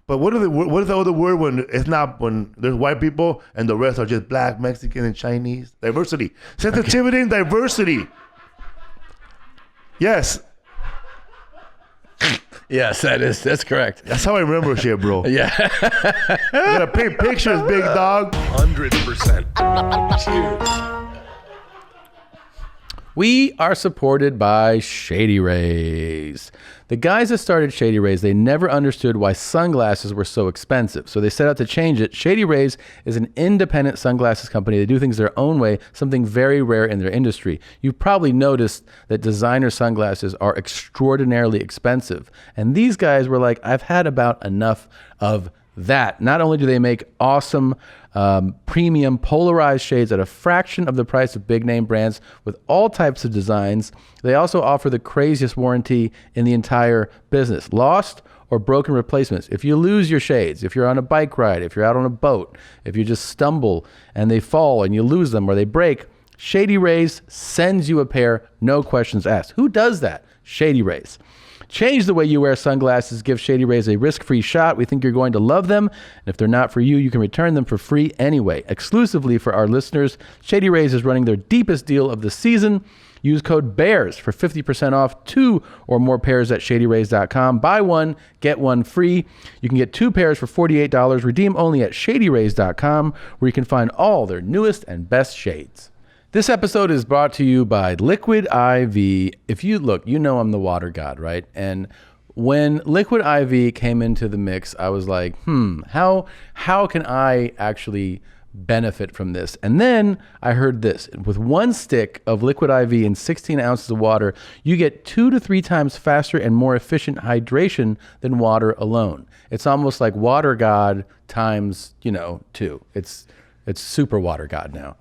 But what is the other word when it's not, when there's white people and the rest are just black, Mexican, and Chinese? Diversity. Sensitivity and diversity. Yes. Yes, that's correct. That's how I remember shit, bro. Yeah. You gotta paint pictures, big dog. 100%. Cheers. We are supported by Shady Rays. The guys that started Shady Rays, they never understood why sunglasses were so expensive. So they set out to change it. Shady Rays is an independent sunglasses company. They do things their own way, something very rare in their industry. You've probably noticed that designer sunglasses are extraordinarily expensive. And these guys were like, I've had about enough of that. Not only do they make awesome premium polarized shades at a fraction of the price of big name brands with all types of designs, they also offer the craziest warranty in the entire business. Lost or broken replacements. If you lose your shades, if you're on a bike ride, if you're out on a boat, if you just stumble and they fall and you lose them or they break, Shady Rays sends you a pair, no questions asked. Who does that? Shady Rays. Change the way you wear sunglasses. Give Shady Rays a risk-free shot. We think you're going to love them. And if they're not for you, you can return them for free anyway. Exclusively for our listeners, Shady Rays is running their deepest deal of the season. Use code BEARS for 50% off 2 or more pairs at shadyrays.com. Buy one, get one free. You can get 2 pairs for $48. Redeem only at shadyrays.com, where you can find all their newest and best shades. This episode is brought to you by Liquid IV. If you look, you know I'm the water god, right? And when Liquid IV came into the mix, I was like, how can I actually benefit from this? And then I heard this. With one stick of Liquid IV and 16 ounces of water, you get 2 to 3 times faster and more efficient hydration than water alone. It's almost like water god times, 2. It's super water god now.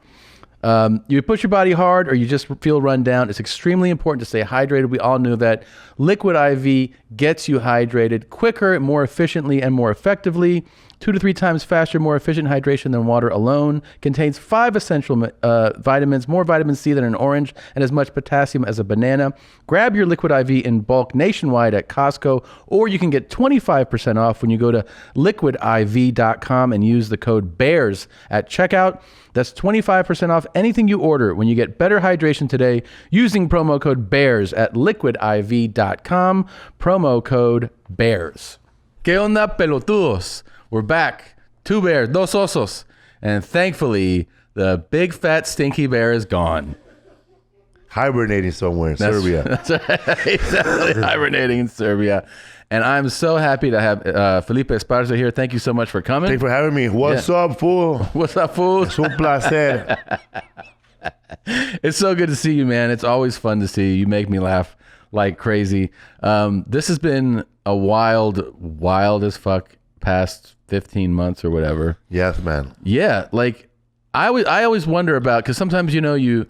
You push your body hard or you just feel run down, it's extremely important to stay hydrated. We all knew that. Liquid IV gets you hydrated quicker, more efficiently, and more effectively. 2 to 3 times faster, more efficient hydration than water alone. Contains 5 essential vitamins, more vitamin C than an orange, and as much potassium as a banana. Grab your Liquid IV in bulk nationwide at Costco, or you can get 25% off when you go to liquidiv.com and use the code BEARS at checkout. That's 25% off anything you order when you get better hydration today using promo code BEARS at liquidiv.com. Promo code BEARS. ¿Qué onda, pelotudos? We're back. 2 bears, 2 osos. And thankfully, the big fat stinky bear is gone. Hibernating somewhere in Serbia. That's right. He's definitely hibernating in Serbia. And I'm so happy to have Felipe Esparza here. Thank you so much for coming. Thanks for having me. What's up, fool? What's up, fool? Es un placer. It's so good to see you, man. It's always fun to see you. You make me laugh like crazy. This has been a wild as fuck past 15 months or whatever. Yes, man. Yeah, like I always wonder about, because sometimes you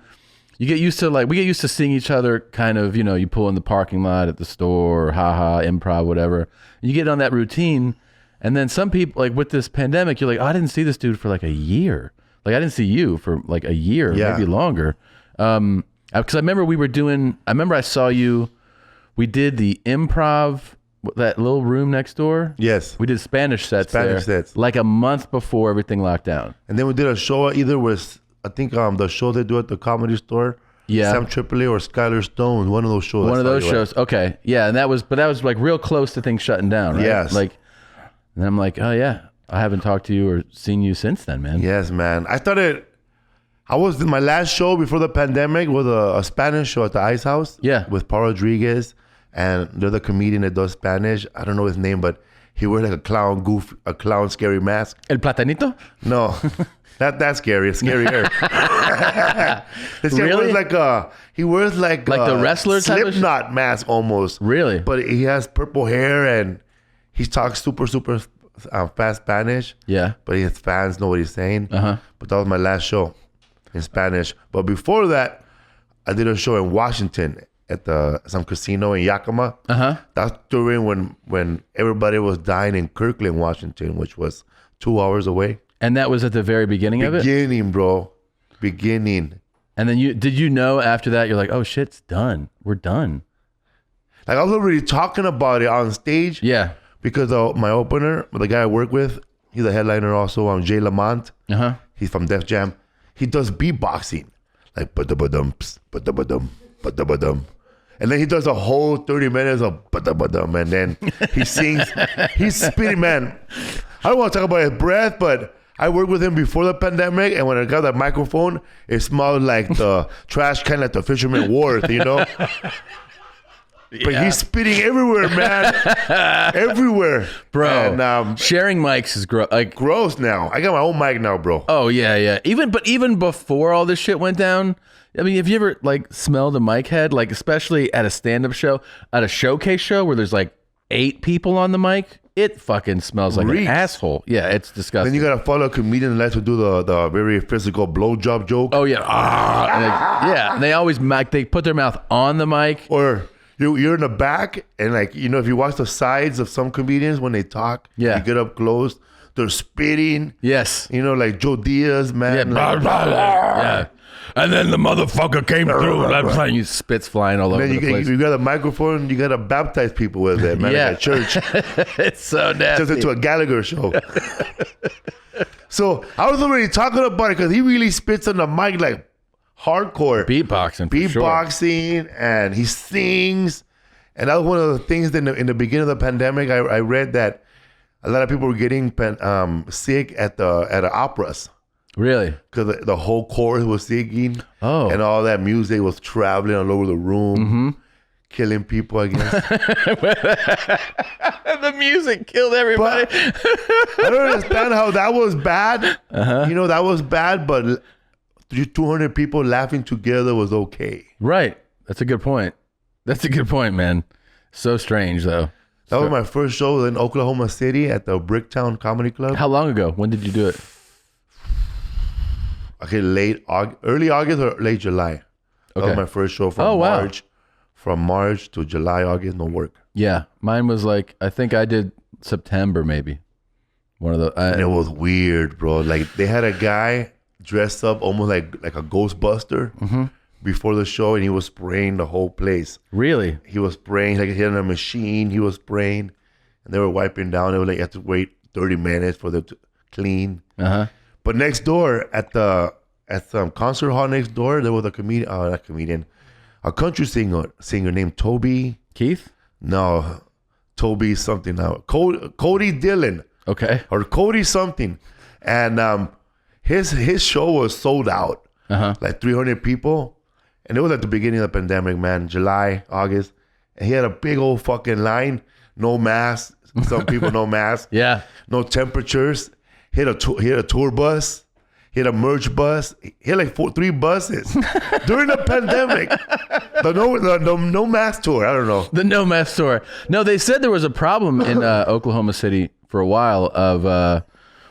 get used to, like, we get used to seeing each other kind of, you pull in the parking lot at the store or improv, whatever. You get on that routine, and then some people, like with this pandemic, you're like, oh, I didn't see this dude for like a year. Like I didn't see you for like a year, maybe longer. Because I remember I saw you, we did the improv, that little room next door. Yes. We did Spanish sets like a month before everything locked down. And then we did a show either with, I think the show they do at the Comedy Store. Yeah. Sam Tripoli or Skylar Stone, one of those shows. One of those shows. Okay. Yeah. And that was like real close to things shutting down, right? Yes. Like, and I'm like, oh yeah, I haven't talked to you or seen you since then, man. Yes, man. I was in my last show before the pandemic with a Spanish show at the Ice House. Yeah. With Paul Rodriguez. And they're the comedian that does Spanish. I don't know his name, but he wears like a clown scary mask. El Platanito? No, not that scary. It's scarier. This guy Really? He wears like the wrestler type of Slipknot mask almost. Really? But he has purple hair and he talks super fast Spanish. Yeah. But his fans know what he's saying. Uh-huh. But that was my last show in Spanish. But before that, I did a show in Washington at some casino in Yakima. Uh-huh. That's during when everybody was dying in Kirkland, Washington, which was 2 hours away. And that was at the very beginning of it? Beginning, bro. Beginning. And then did you know after that, you're like, oh shit, it's done. We're done. Like I was already talking about it on stage. Yeah. because my opener, the guy I work with, he's a headliner also. Jay Lamont. He's from Def Jam. He does beatboxing, like ba-da-ba-dumps, ba-da-ba-dum, ba-da-ba-dum. And then he does a whole 30 minutes of ba-da-ba-dum, and then he sings. He's spitting, man. I don't want to talk about his breath, but I worked with him before the pandemic, and when I got that microphone, it smelled like the trash can at the Fisherman Wharf, you know? But he's spitting everywhere, man. Everywhere. Bro, and, sharing mics is gross now. I got my own mic now, bro. Oh, yeah. Even before all this shit went down, I mean, have you ever like smelled a mic head? Like, especially at a stand-up show, at a showcase show where there's like 8 people on the mic, it fucking smells like an asshole. Yeah, it's disgusting. Then you gotta follow a comedian that likes to do the very physical blowjob joke. Oh yeah, yeah. They always they put their mouth on the mic. Or you're in the back, and like, you know, if you watch the sides of some comedians when they talk, you get up close, they're spitting. Yes. You know, like Joe Diaz, man. Yeah. Yeah. And then the motherfucker came through. That's like you spits flying all over the place. You got a microphone, you got to baptize people with it, man. At church. It's so nasty. Just into a Gallagher show. So I was already talking about it because he really spits on the mic like hardcore. Beatboxing, and he sings. And that was one of the things that in the beginning of the pandemic, I read that a lot of people were getting sick at the operas. Really? Because the whole chorus was singing. Oh. And all that music was traveling all over the room, killing people, I guess. The music killed everybody. I don't understand how that was bad. You know, that was bad, but 200 people laughing together was okay. Right. That's a good point. Man. So strange, though. That was my first show in Oklahoma City at the Bricktown Comedy Club. How long ago? When did you do it? Okay, early August or late July. That was my first show from March. From March to July, August, no work. Yeah, mine was like, I think I did September maybe. One of the. And it was weird, bro. Like they had a guy dressed up almost like a Ghostbuster before the show, and he was spraying the whole place. Really? He was spraying, like he had a machine. He was spraying, and they were wiping down. They were like, you have to wait 30 minutes for them to clean. But next door at some concert hall next door, there was a a country singer named Toby Keith. No, Toby something now. Cody Dillon. Okay. Or Cody something, and his show was sold out, like 300 people, and it was at the beginning of the pandemic, man, July, August, and he had a big old fucking line, no mask. Some people no mask. Yeah. No temperatures. He had a tour bus. He had a merch bus. He had like 3 buses during the pandemic. The no mask tour. I don't know. The no mask tour. No, they said there was a problem in Oklahoma City for a while of, or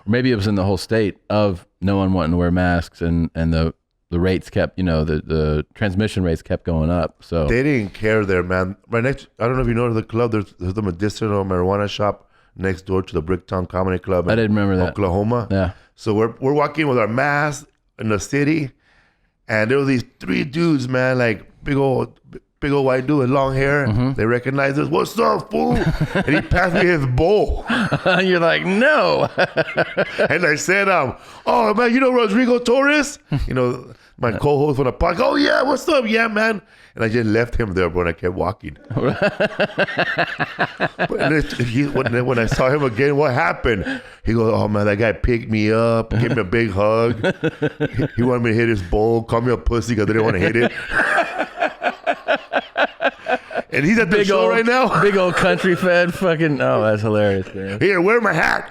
maybe it was in the whole state, of no one wanting to wear masks, and the rates kept, the transmission rates kept going up. So they didn't care there, man. Right next, I don't know if you know the club. There's the medicinal marijuana shop next door to the Bricktown Comedy Club. I didn't remember that. Oklahoma. Yeah. So we're walking with our masks in the city, and there were these 3 dudes, man, like big old white dude with long hair. They recognized us. What's up, fool? And he passed me his bowl. You're like, no. And I said, oh man, you know Rodrigo Torres? My co-host on the podcast. Oh yeah, what's up? Yeah, man. And I just left him there, bro, and I kept walking. When I saw him again, what happened? He goes, oh man, that guy picked me up, gave me a big hug. He wanted me to hit his bowl, called me a pussy because I didn't want to hit it. And he's at the show right now. Big old country fed fucking, oh, that's hilarious, man. Here, wear my hat.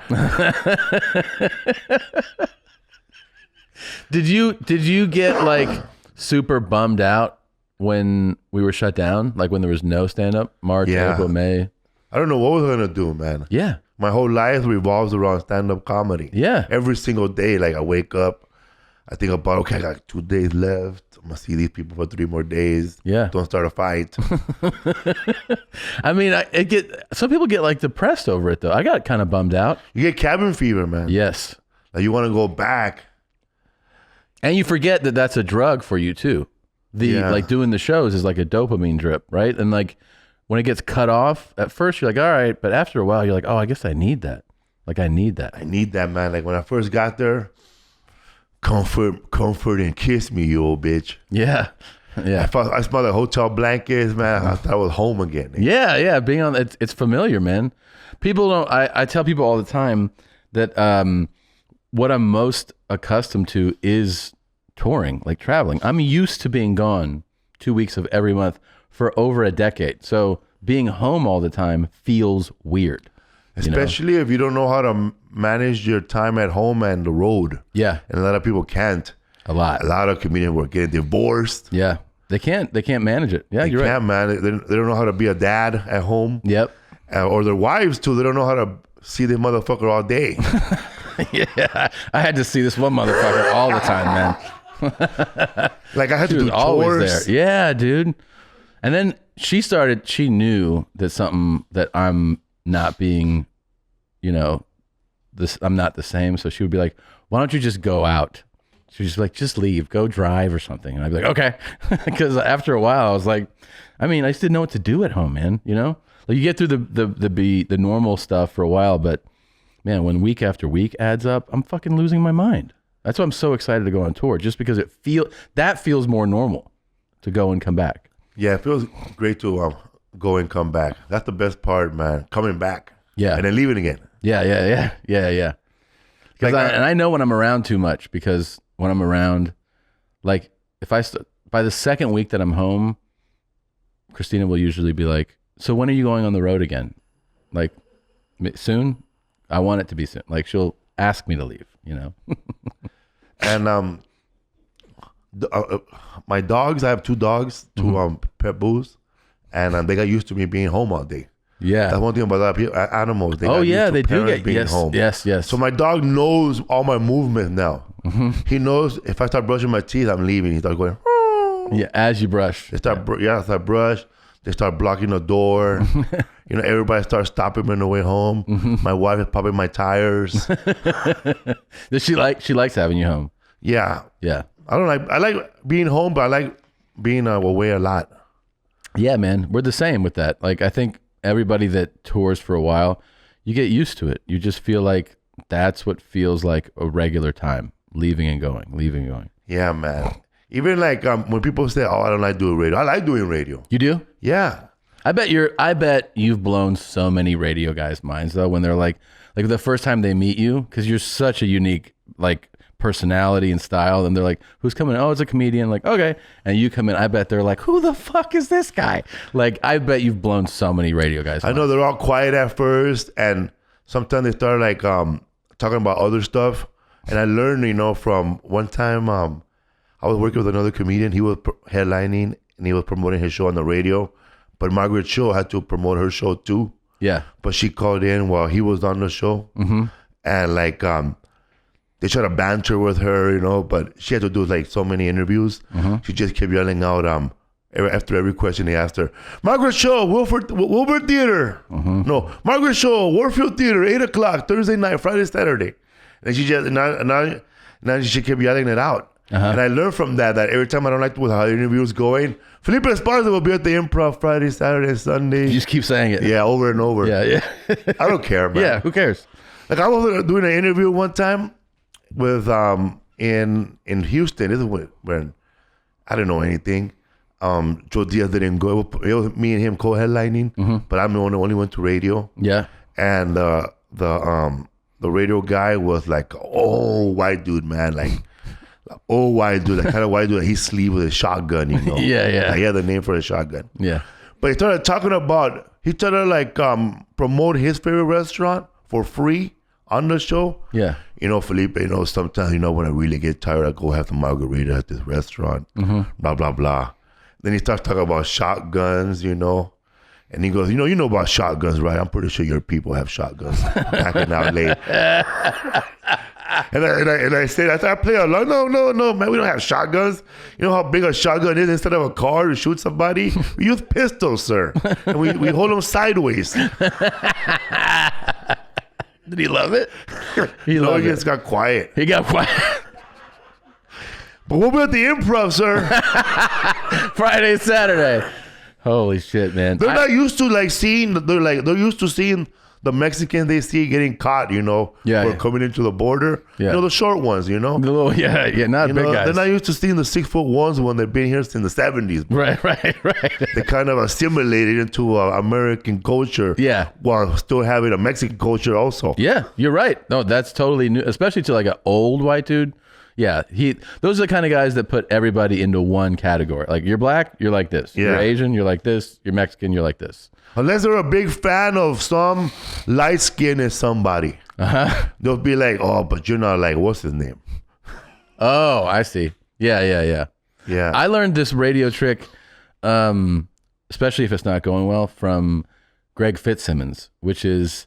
Did you get like super bummed out when we were shut down? Like when there was no stand-up? March, April, May? I don't know what we're going to do, man. Yeah. My whole life revolves around stand-up comedy. Yeah. Every single day, like I wake up, I think about, okay, I got 2 days left. I'm going to see these people for 3 more days. Yeah. Don't start a fight. I mean, some people get like depressed over it though. I got kind of bummed out. You get cabin fever, man. Yes. Like you want to go back. And you forget that that's a drug for you too. Like doing the shows is like a dopamine drip, right? And like when it gets cut off, at first you're like, all right, but after a while you're like, oh, I guess I need that. Like I need that. I need that, man. Like when I first got there, comfort and kiss me, you old bitch. Yeah. Yeah. I smelled the hotel blankets, man. I thought I was home again. Yeah. Being on it's familiar, man. People don't. I tell people all the time that what I'm most accustomed to is touring, like traveling. I'm used to being gone 2 weeks of every month for over a decade. So being home all the time feels weird. Especially if you don't know how to manage your time at home and the road. Yeah. And a lot of people can't. A lot of comedians were getting divorced. Yeah. They can't manage it. Yeah, you're right. They can't manage it. They don't know how to be a dad at home. Yep. Or their wives too. They don't know how to see the motherfucker all day. Yeah. I had to see this one motherfucker all the time, man. Like I had to do always there. Yeah, dude. And then she knew that I'm not being, I'm not the same. So she would be like, why don't you just go out? She was like, just leave, go drive or something. And I'd be like, okay. Because after a while I was like, I just didn't know what to do at home, man. Like you get through the normal stuff for a while, but man, when week after week adds up, I'm fucking losing my mind. That's why I'm so excited to go on tour, just because that feels more normal to go and come back. Yeah, it feels great to go and come back. That's the best part, man. Coming back. Yeah. And then leaving again. Yeah. Because I know when I'm around too much, because when I'm around, like by the second week that I'm home, Christina will usually be like, so when are you going on the road again? Like soon? I want it to be soon. Like she'll ask me to leave, And my dogs, I have 2 dogs, 2 pet bulls, and they got used to me being home all day. Yeah, that's one thing about a lot of people, animals. They do get being home. Yes. So my dog knows all my movements now. Mm-hmm. He knows if I start brushing my teeth, I'm leaving. He starts going. Yeah, as you brush. They start brush. They start blocking the door. Everybody starts stopping on the way home. Mm-hmm. My wife is popping my tires. Does she likes having you home? Yeah. Yeah. I like being home, but I like being away a lot. Yeah, man. We're the same with that. Like I think everybody that tours for a while, you get used to it. You just feel like that's what feels like a regular time, leaving and going. Yeah, man. Even like when people say, "Oh, I don't like doing radio," I like doing radio. You do? Yeah. I bet you've blown so many radio guys' minds though when they're like the first time they meet you, because you're such a unique personality and style, and they're like, who's coming? Oh, it's a comedian. Like, okay. And you come in, I bet they're like, who the fuck is this guy? Like, I bet you've blown so many radio guys. I know they're all quiet at first, and sometimes they start talking about other stuff. And I learned, from one time I was working with another comedian. He was headlining and he was promoting his show on the radio, but Margaret Cho had to promote her show too. Yeah. But she called in while he was on the show. Mm-hmm. And they tried to banter with her, but she had to do so many interviews. Mm-hmm. She just kept yelling out after every question they asked her, Margaret Shaw, Wilbur Theater. Mm-hmm. No, Margaret Shaw, Warfield Theater, 8 o'clock, Thursday night, Friday, Saturday. And she just, now she kept yelling it out. Uh-huh. And I learned from that every time I don't like how the interview is going, Felipe Esparza will be at the Improv Friday, Saturday, Sunday. You just keep saying it. Yeah, over and over. Yeah. I don't care, man. Yeah, who cares? Like I was doing an interview one time with in Houston. This is when I didn't know anything. Joe Diaz didn't go. It was me and him co-headlining, mm-hmm. but I'm the only one to radio. Yeah. And the radio guy was like, oh, white dude, man, like white dude, that kind of white dude. He sleep with a shotgun, Yeah. Like, he had the name for a shotgun. Yeah. But he started talking about. He started promote his favorite restaurant for free on the show. Yeah. Felipe, sometimes, when I really get tired, I go have some margarita at this restaurant, mm-hmm. blah, blah, blah. Then he starts talking about shotguns, and he goes, you know about shotguns, right? I'm pretty sure your people have shotguns packing out late. And I said, I play along. No, man, we don't have shotguns. You know how big a shotgun is? Instead of a car to shoot somebody, we use pistols, sir. And we hold them sideways. Did he love it? He just got quiet. He got quiet. But we'll be at the Improv, sir. Friday, Saturday. Holy shit, man. They're not used to like seeing. They're used to seeing the Mexicans they see getting caught. For coming into the border. Yeah. The short ones. The little, not big guys. They're not used to seeing the 6 foot ones when they've been here since the 70s. Right. They kind of assimilated into American culture. Yeah. While still having a Mexican culture also. Yeah, you're right. No, that's totally new, especially to like an old white dude. Yeah, those are the kind of guys that put everybody into one category. Like, you're black, you're like this. Yeah. You're Asian, you're like this. You're Mexican, you're like this. Unless they're a big fan of some light skinned somebody. They'll be like, oh, but you're not like, what's his name? Oh, I see. Yeah. I learned this radio trick, especially if it's not going well, from Greg Fitzsimmons, which is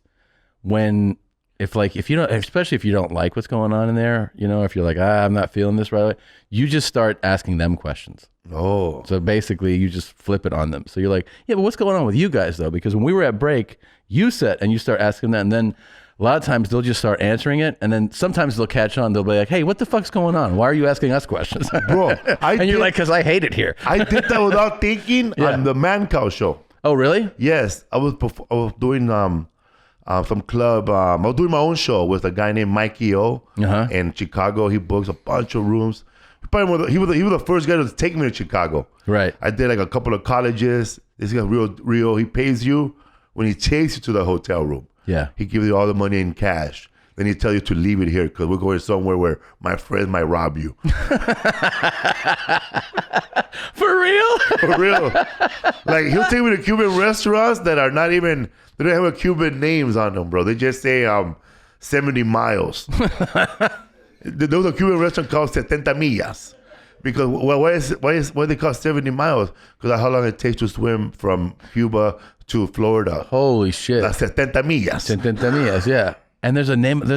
if you don't, especially if you don't like what's going on in there, if you're like, I'm not feeling this right away, you just start asking them questions. Oh. So basically you just flip it on them. So you're like, yeah, but what's going on with you guys though? Because when we were at break, you said, and you start asking that, and then a lot of times they'll just start answering it, and then sometimes they'll catch on. They'll be like, hey, what the fuck's going on? Why are you asking us questions? Bro, you're like, because I hate it here. I did that without thinking on the Man Cow show. Oh, really? Yes. I was doing some club. I was doing my own show with a guy named Mikey O in Chicago. He books a bunch of rooms. He was the first guy to take me to Chicago. Right. I did like a couple of colleges. This guy's real. He pays you when he takes you to the hotel room. Yeah. He gives you all the money in cash. Then he tell you to leave it here because we're going somewhere where my friends might rob you. For real? For real. Like, he'll take me to Cuban restaurants that are not even, they don't have a Cuban names on them, bro. They just say 70 miles. There was a Cuban restaurant called 70 millas. Because why they call 70 miles? Because that's how long it takes to swim from Cuba to Florida. Holy shit. That's 70 millas. 70 millas, yeah. And there's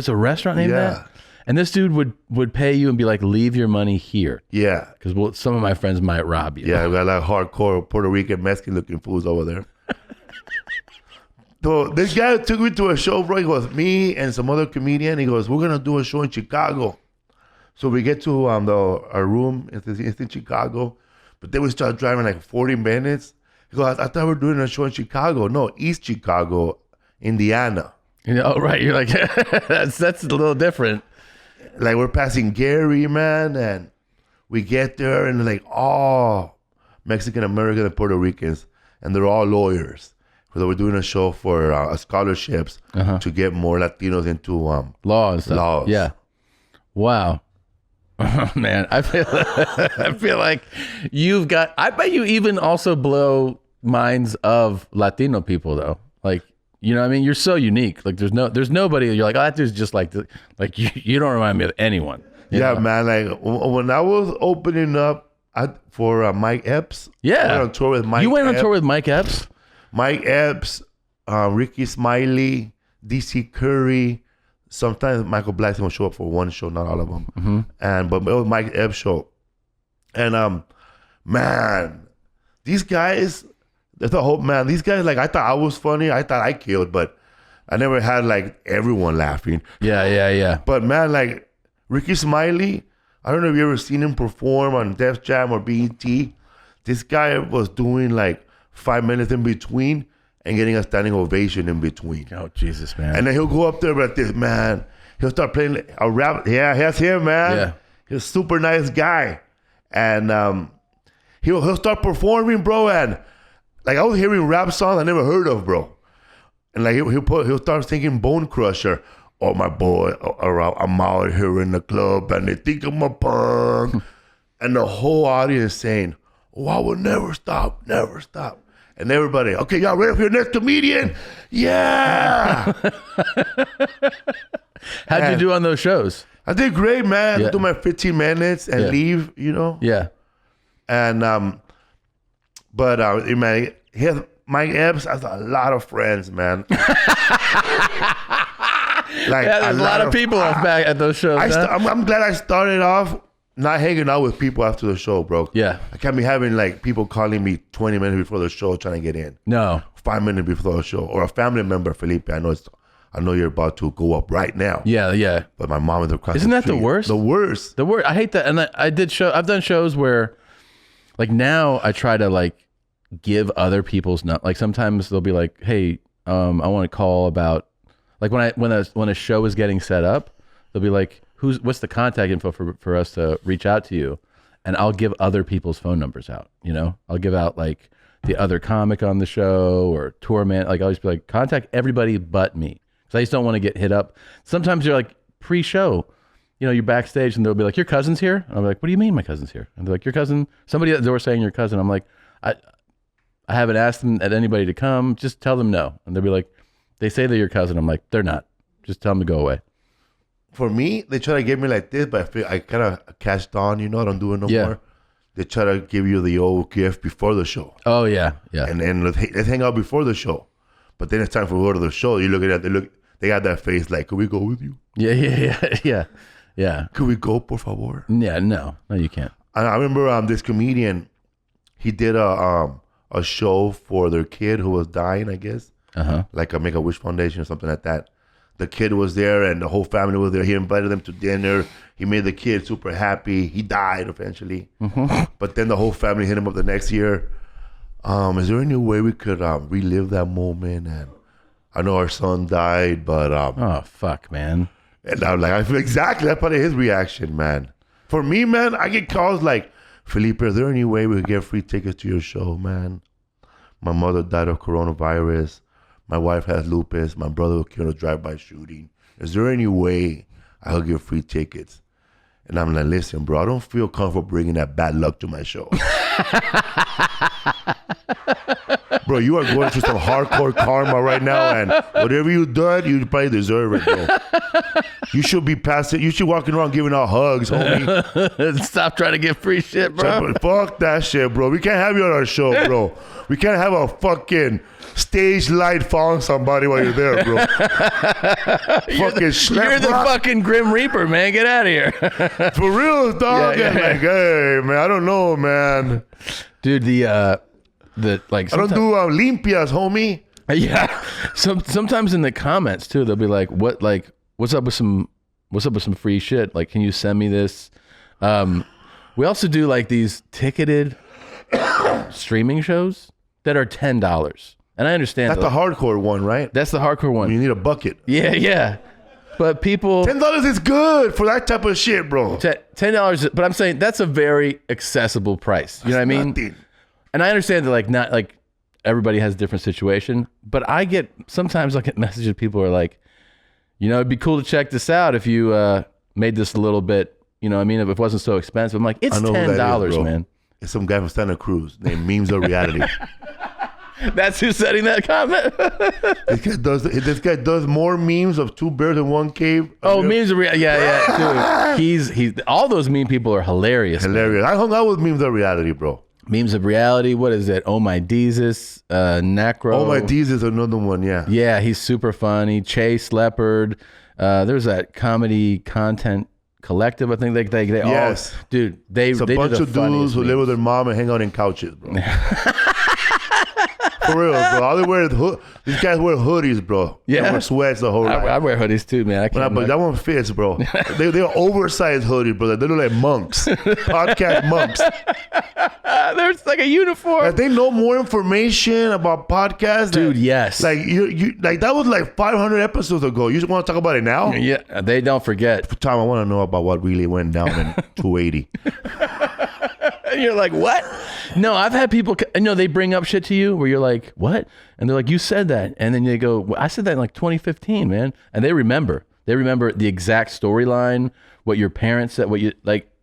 a restaurant named that? And this dude would pay you and be like, leave your money here. Yeah. Because some of my friends might rob you. Yeah, we got like hardcore Puerto Rican, Mexican looking fools over there. So this guy took me to a show, bro. He goes, me and some other comedian. He goes, we're going to do a show in Chicago. So we get to our room. It's in Chicago. But then we start driving like 40 minutes. He goes, I thought we were doing a show in Chicago. No, East Chicago, Indiana. Oh, right. You're like, that's a little different. Like, we're passing Gary, man. And we get there and like all Mexican American and Puerto Ricans. And they're all lawyers. So we're doing a show for scholarships to get more Latinos into law and stuff. Laws. Yeah. Wow. Oh, man, I feel like you've got. I bet you even also blow minds of Latino people though. Like, you know what I mean? You're so unique. Like, there's nobody. You're like, oh, that dude's just like this. Like, you don't remind me of anyone. Yeah, man. Like when I was opening up for Mike Epps. Yeah. I went on tour with Mike. You went on tour with Mike Epps. Mike Epps, Ricky Smiley, DC Curry. Sometimes Michael Blackson will show up for one show, not all of them. Mm-hmm. But it was Mike Epps' show. And man, these guys, these guys, like, I thought I was funny. I thought I killed, but I never had like everyone laughing. Yeah. But man, like Ricky Smiley, I don't know if you ever seen him perform on Def Jam or BET. This guy was doing like 5 minutes in between and getting a standing ovation in between. Oh, Jesus, man. And then he'll go up there like this, man. He'll start playing a rap. Yeah, that's him, man. Yeah. He's a super nice guy. And he'll start performing, bro. And like, I was hearing rap songs I never heard of, bro. And like he'll start singing Bone Crusher. Oh, my boy, I'm out here in the club and they think I'm a punk. And the whole audience saying, oh, I will never stop, never stop. And everybody, okay, y'all ready for your next comedian? Yeah. How'd you do on those shows? I did great, man. Yeah. I do my 15 minutes and leave, you know? Yeah. And, man, Mike Epps has a lot of friends, man. Like, yeah, there's a lot of people back at those shows. I'm glad I started off not hanging out with people after the show, bro. Yeah. I can't be having like people calling me 20 minutes before the show trying to get in. No. 5 minutes before the show. Or a family member, Felipe, I know you're about to go up right now. Yeah. But my mom is across Isn't the that street. the worst? The worst. I hate that. And I've done shows where like now I try to like give other people's like sometimes they'll be like, hey, I want to call about like when a show is getting set up, they'll be like, what's the contact info for us to reach out to you? And I'll give other people's phone numbers out. I'll give out like the other comic on the show or tour man. Like I'll just be like, contact everybody but me, because I just don't want to get hit up. Sometimes you're like pre-show, you're backstage and they'll be like, your cousin's here. And I'm like, what do you mean my cousin's here? And they're like, your cousin. Somebody at the door saying your cousin. I'm like, I haven't asked them at anybody to come. Just tell them no. And they'll be like, they say they're your cousin. I'm like, they're not. Just tell them to go away. For me, they try to get me like this, but I feel I kind of catched on, I don't do it no more. They try to give you the old gift before the show. Oh, yeah. And then let's hang out before the show. But then it's time for go to the show. You look at that, they got that face like, could we go with you? Yeah. Could we go, por favor? Yeah, no, you can't. I remember this comedian, he did a show for their kid who was dying, I guess. Like a Make-A-Wish Foundation or something like that. The kid was there and the whole family was there. He invited them to dinner. He made the kid super happy. He died eventually. But then the whole family hit him up the next year. Is there any way we could relive that moment? And I know our son died, but... oh, fuck, man. And I'm like, I feel exactly, that's probably his reaction, man. For me, man, I get calls like, Felipe, is there any way we could get free tickets to your show, man? My mother died of coronavirus. My wife has lupus. My brother was killed in a drive-by shooting. Is there any way I could get free tickets? And I'm like, listen, bro, I don't feel comfortable bringing that bad luck to my show. Bro, you are going through some hardcore karma right now, and whatever you done, you probably deserve it, bro. You should be passing. You should walking around giving out hugs, homie. Stop trying to get free shit, bro. Fuck that shit, bro. We can't have you on our show, bro. We can't have a fucking stage light following somebody while you're there, bro. You're the fucking Grim Reaper, man. Get out of here. For real, dog. Yeah. Like, hey, man, I don't know, man. Dude, the like I don't do limpias, homie. Yeah. Sometimes in the comments too, they'll be like, what's up with some free shit? Like, can you send me this? We also do like these ticketed streaming shows that are $10. And I understand that's the hardcore one, right? That's the hardcore one. You need a bucket. Yeah. But people, $10 is good for that type of shit, bro. $10, but I'm saying that's a very accessible price. You know what I mean? Nothing. And I understand that like not like everybody has a different situation, but sometimes I get messages people are like, it'd be cool to check this out if you made this a little bit, if it wasn't so expensive. I'm like, it's $10, man. It's some guy from Santa Cruz named Memes of Reality. That's who's setting that comment. This guy does more memes of two bears in one cave. Oh, Memes of Reality. Yeah, dude. He's all those meme people are hilarious. Hilarious. Man. I hung out with Memes of Reality, bro. Memes of Reality. What is it? Oh My Jesus, Nacro. Oh My Jesus is another one. Yeah. Yeah, he's super funny. Chase Leopard. There's that comedy content collective. I think they all. Dude, it's a bunch of dudes who live with their mom and hang out in couches, bro. For real, bro. These guys wear hoodies, bro. Yeah. They wear sweats the whole night. I wear hoodies too, man. But that one fits, bro. They're oversized hoodies, bro. They look like monks. Podcast monks. There's like a uniform. Like, they know more information about podcasts. Dude, yes. Like you like that was like 500 episodes ago. You just want to talk about it now? Yeah, they don't forget. Tom, I want to know about what really went down in 280. And you're like, what? No, I've had people, they bring up shit to you where you're like, what? And they're like, you said that. And then they go, well, I said that in like 2015, man. And they remember the exact storyline, what your parents said,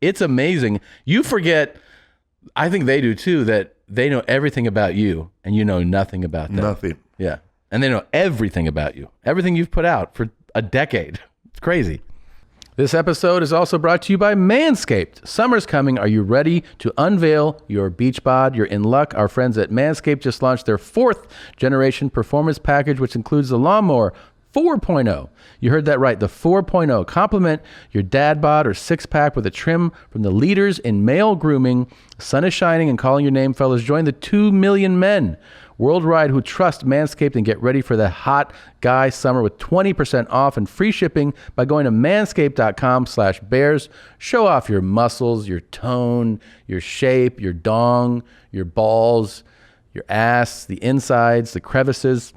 it's amazing. You forget, I think they do too, that they know everything about you and you know nothing about them. Nothing. Yeah. And they know everything about you, everything you've put out for a decade. It's crazy. This episode is also brought to you by Manscaped. Summer's coming. Are you ready to unveil your beach bod? You're in luck. Our friends at Manscaped just launched their 4th generation performance package, which includes the Lawnmower 4.0. You heard that right, the 4.0. Complement your dad bod or six-pack with a trim from the leaders in male grooming. The sun is shining and calling your name, fellas. Join the 2 million men worldwide who trust Manscaped and get ready for the hot guy summer with 20% off and free shipping by going to manscaped.com/bears. Show off your muscles, your tone, your shape, your dong, your balls, your ass, the insides, the crevices.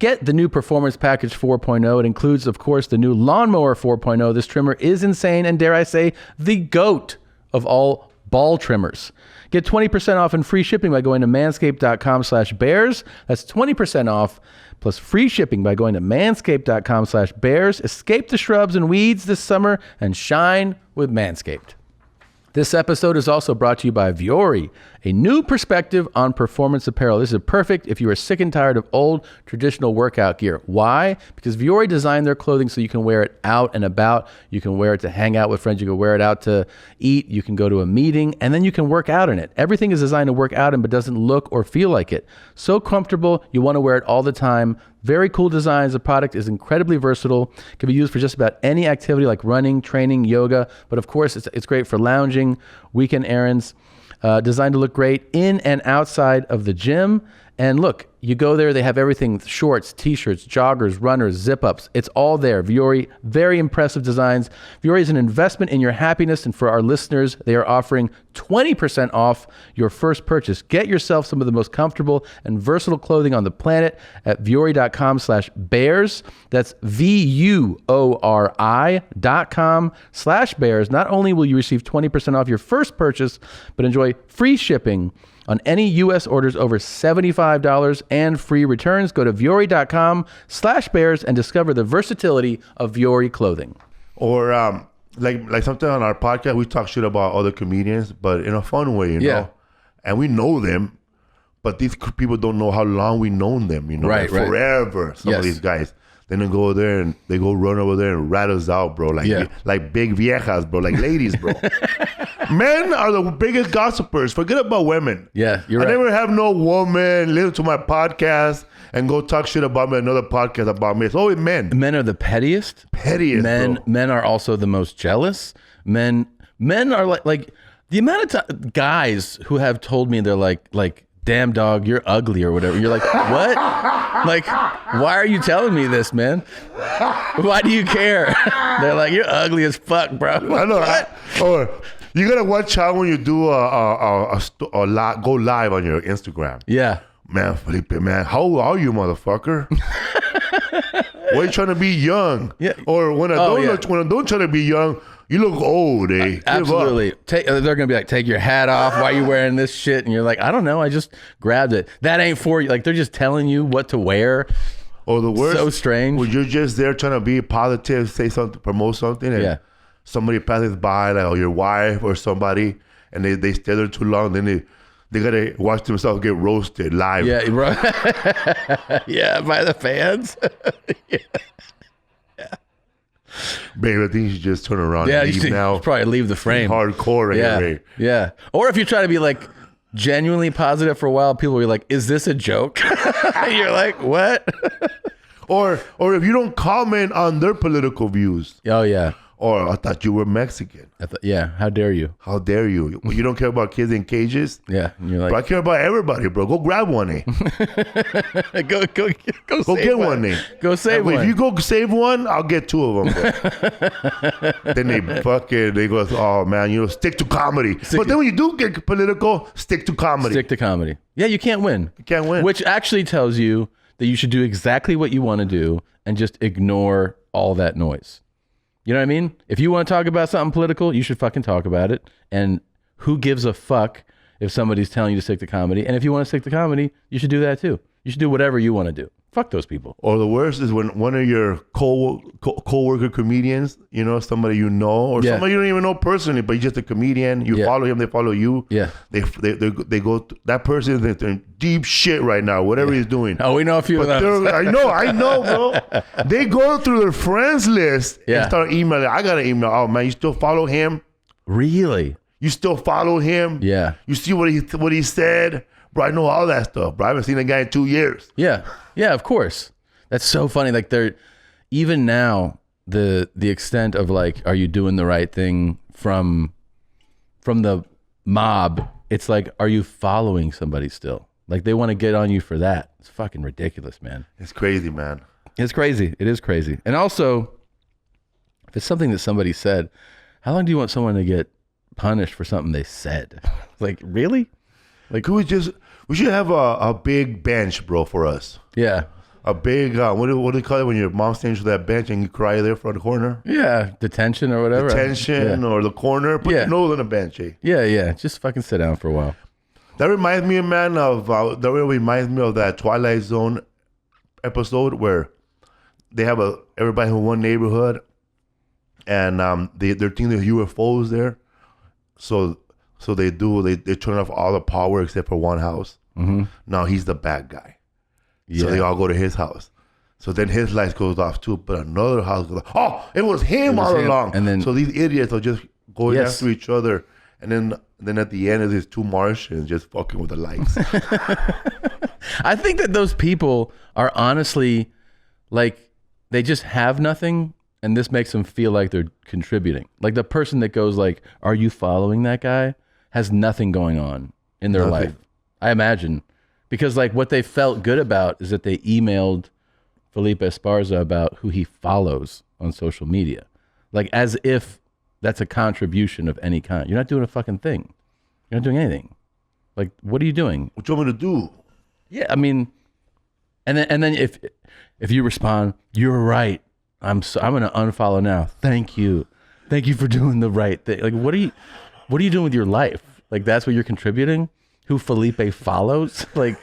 Get the new Performance Package 4.0. It includes, of course, the new Lawnmower 4.0. This trimmer is insane and, dare I say, the GOAT of all ball trimmers. Get 20% off and free shipping by going to manscaped.com/bears. That's 20% off plus free shipping by going to manscaped.com/bears. Escape the shrubs and weeds this summer and shine with Manscaped. This episode is also brought to you by Vuori, a new perspective on performance apparel. This is perfect if you are sick and tired of old traditional workout gear. Why? Because Vuori designed their clothing so you can wear it out and about. You can wear it to hang out with friends. You can wear it out to eat. You can go to a meeting, and then you can work out in it. Everything is designed to work out in, but doesn't look or feel like it. So comfortable, you want to wear it all the time. Very cool designs. The product is incredibly versatile. Can be used for just about any activity like running, training, yoga. But of course, it's great for lounging, weekend errands. Designed to look great in and outside of the gym. And look, you go there, they have everything, shorts, t-shirts, joggers, runners, zip-ups. It's all there. Vuori, very impressive designs. Vuori is an investment in your happiness. And for our listeners, they are offering 20% off your first purchase. Get yourself some of the most comfortable and versatile clothing on the planet at vuori.com/bears. That's VUORI.com/bears. Not only will you receive 20% off your first purchase, but enjoy free shipping on any U.S. orders over $75 and free returns. Go to Vuori.com/bears and discover the versatility of Vuori clothing. Or like something on our podcast, we talk shit about other comedians, but in a fun way, you know? And we know them, but these people don't know how long we known them, you know? Right, like right. forever, some of these guys. Then they go there and they go run over there and rat us out, bro. Like big viejas, bro. Like ladies, bro. Men are the biggest gossipers. Forget about women. Yeah, you're I right. never have no woman listen to my podcast and go talk shit about me, another podcast about me. It's always men. Men are the pettiest. Bro. Men are also the most jealous. Men are like the amount of guys who have told me they're like, damn dog, you're ugly or whatever. You're like, what? Like, why are you telling me this, man? Why do you care? They're like, you're ugly as fuck, bro. I know. Or you gotta watch out when you do go live on your Instagram. Yeah. Man, Felipe, man, how old are you, motherfucker? Why are you trying to be young? Yeah. Or when I don't try to be young, you look old, eh? Absolutely. They're going to be like, take your hat off. Why are you wearing this shit? And you're like, I don't know. I just grabbed it. That ain't for you. Like, they're just telling you what to wear. Or the worst. So strange. When you're just there trying to be positive, say something, promote something, and somebody passes by, like your wife or somebody, and they stay there too long, then they got to watch themselves get roasted live. Yeah, right. Yeah, by the fans. Yeah. Babe, I think you should just turn around and leave now. You should probably leave the frame. Hardcore right here. Yeah. Or if you try to be like genuinely positive for a while, people will be like, is this a joke? You're like, what? Or if you don't comment on their political views. Oh, yeah. Or I thought you were Mexican. How dare you? How dare you? You don't care about kids in cages? Yeah. And you're like, but I care about everybody, bro. Go grab one, eh? go get one, eh? Go save one. If you go save one, I'll get two of them. Then they go, oh man, stick to comedy. But then when you do get political, stick to comedy. Stick to comedy. Yeah, you can't win. You can't win. Which actually tells you that you should do exactly what you want to do and just ignore all that noise. You know what I mean? If you want to talk about something political, you should fucking talk about it. And who gives a fuck if somebody's telling you to stick to comedy? And if you want to stick to comedy, you should do that too. You should do whatever you want to do. Fuck those people. Or the worst is when one of your co-worker comedians, somebody you know, or somebody you don't even know personally, but he's just a comedian. You follow him, they follow you. Yeah. They go. That person is in deep shit right now, whatever he's doing. Oh, we know a few of those. I know, bro. They go through their friends list and start emailing. I got an email. Oh man, you still follow him? Really? You still follow him? Yeah. You see what he said? Bro, I know all that stuff, bro. I haven't seen that guy in 2 years. Yeah. Yeah, of course. That's so funny. Like they're even now the extent of like, are you doing the right thing from the mob? It's like, are you following somebody still? Like they want to get on you for that. It's fucking ridiculous, man. It's crazy, man. It's crazy. It is crazy. And also, if it's something that somebody said, how long do you want someone to get punished for something they said? Like, really? Like, we should have a big bench, bro, for us. yeah. A big, what do you call it when your mom stands to that bench and you cry there for the corner? Yeah. Detention or whatever. Or the corner. Put your nose on the bench, eh? Yeah. Just fucking sit down for a while. That reminds me, man, of that Twilight Zone episode where they have everybody in one neighborhood, and they're thinking the UFOs there, so they turn off all the power except for one house. Mm-hmm. Now he's the bad guy, so they all go to his house. So then his lights goes off too, but another house goes off. Oh, it was him all along. And then so these idiots are just going after each other, and then at the end, there's two Martians just fucking with the lights. I think that those people are honestly like, they just have nothing, and this makes them feel like they're contributing. Like the person that goes like, "Are you following that guy?" has nothing going on in their life. I imagine, because like what they felt good about is that they emailed Felipe Esparza about who he follows on social media, like as if that's a contribution of any kind. You're not doing a fucking thing. You're not doing anything. Like, what are you doing? What you want me to do? Yeah, I mean, and then if you respond, "You're right. I'm gonna unfollow now. Thank you for doing the right thing." Like, what are you doing with your life? Like, that's what you're contributing? Who Felipe follows? Like,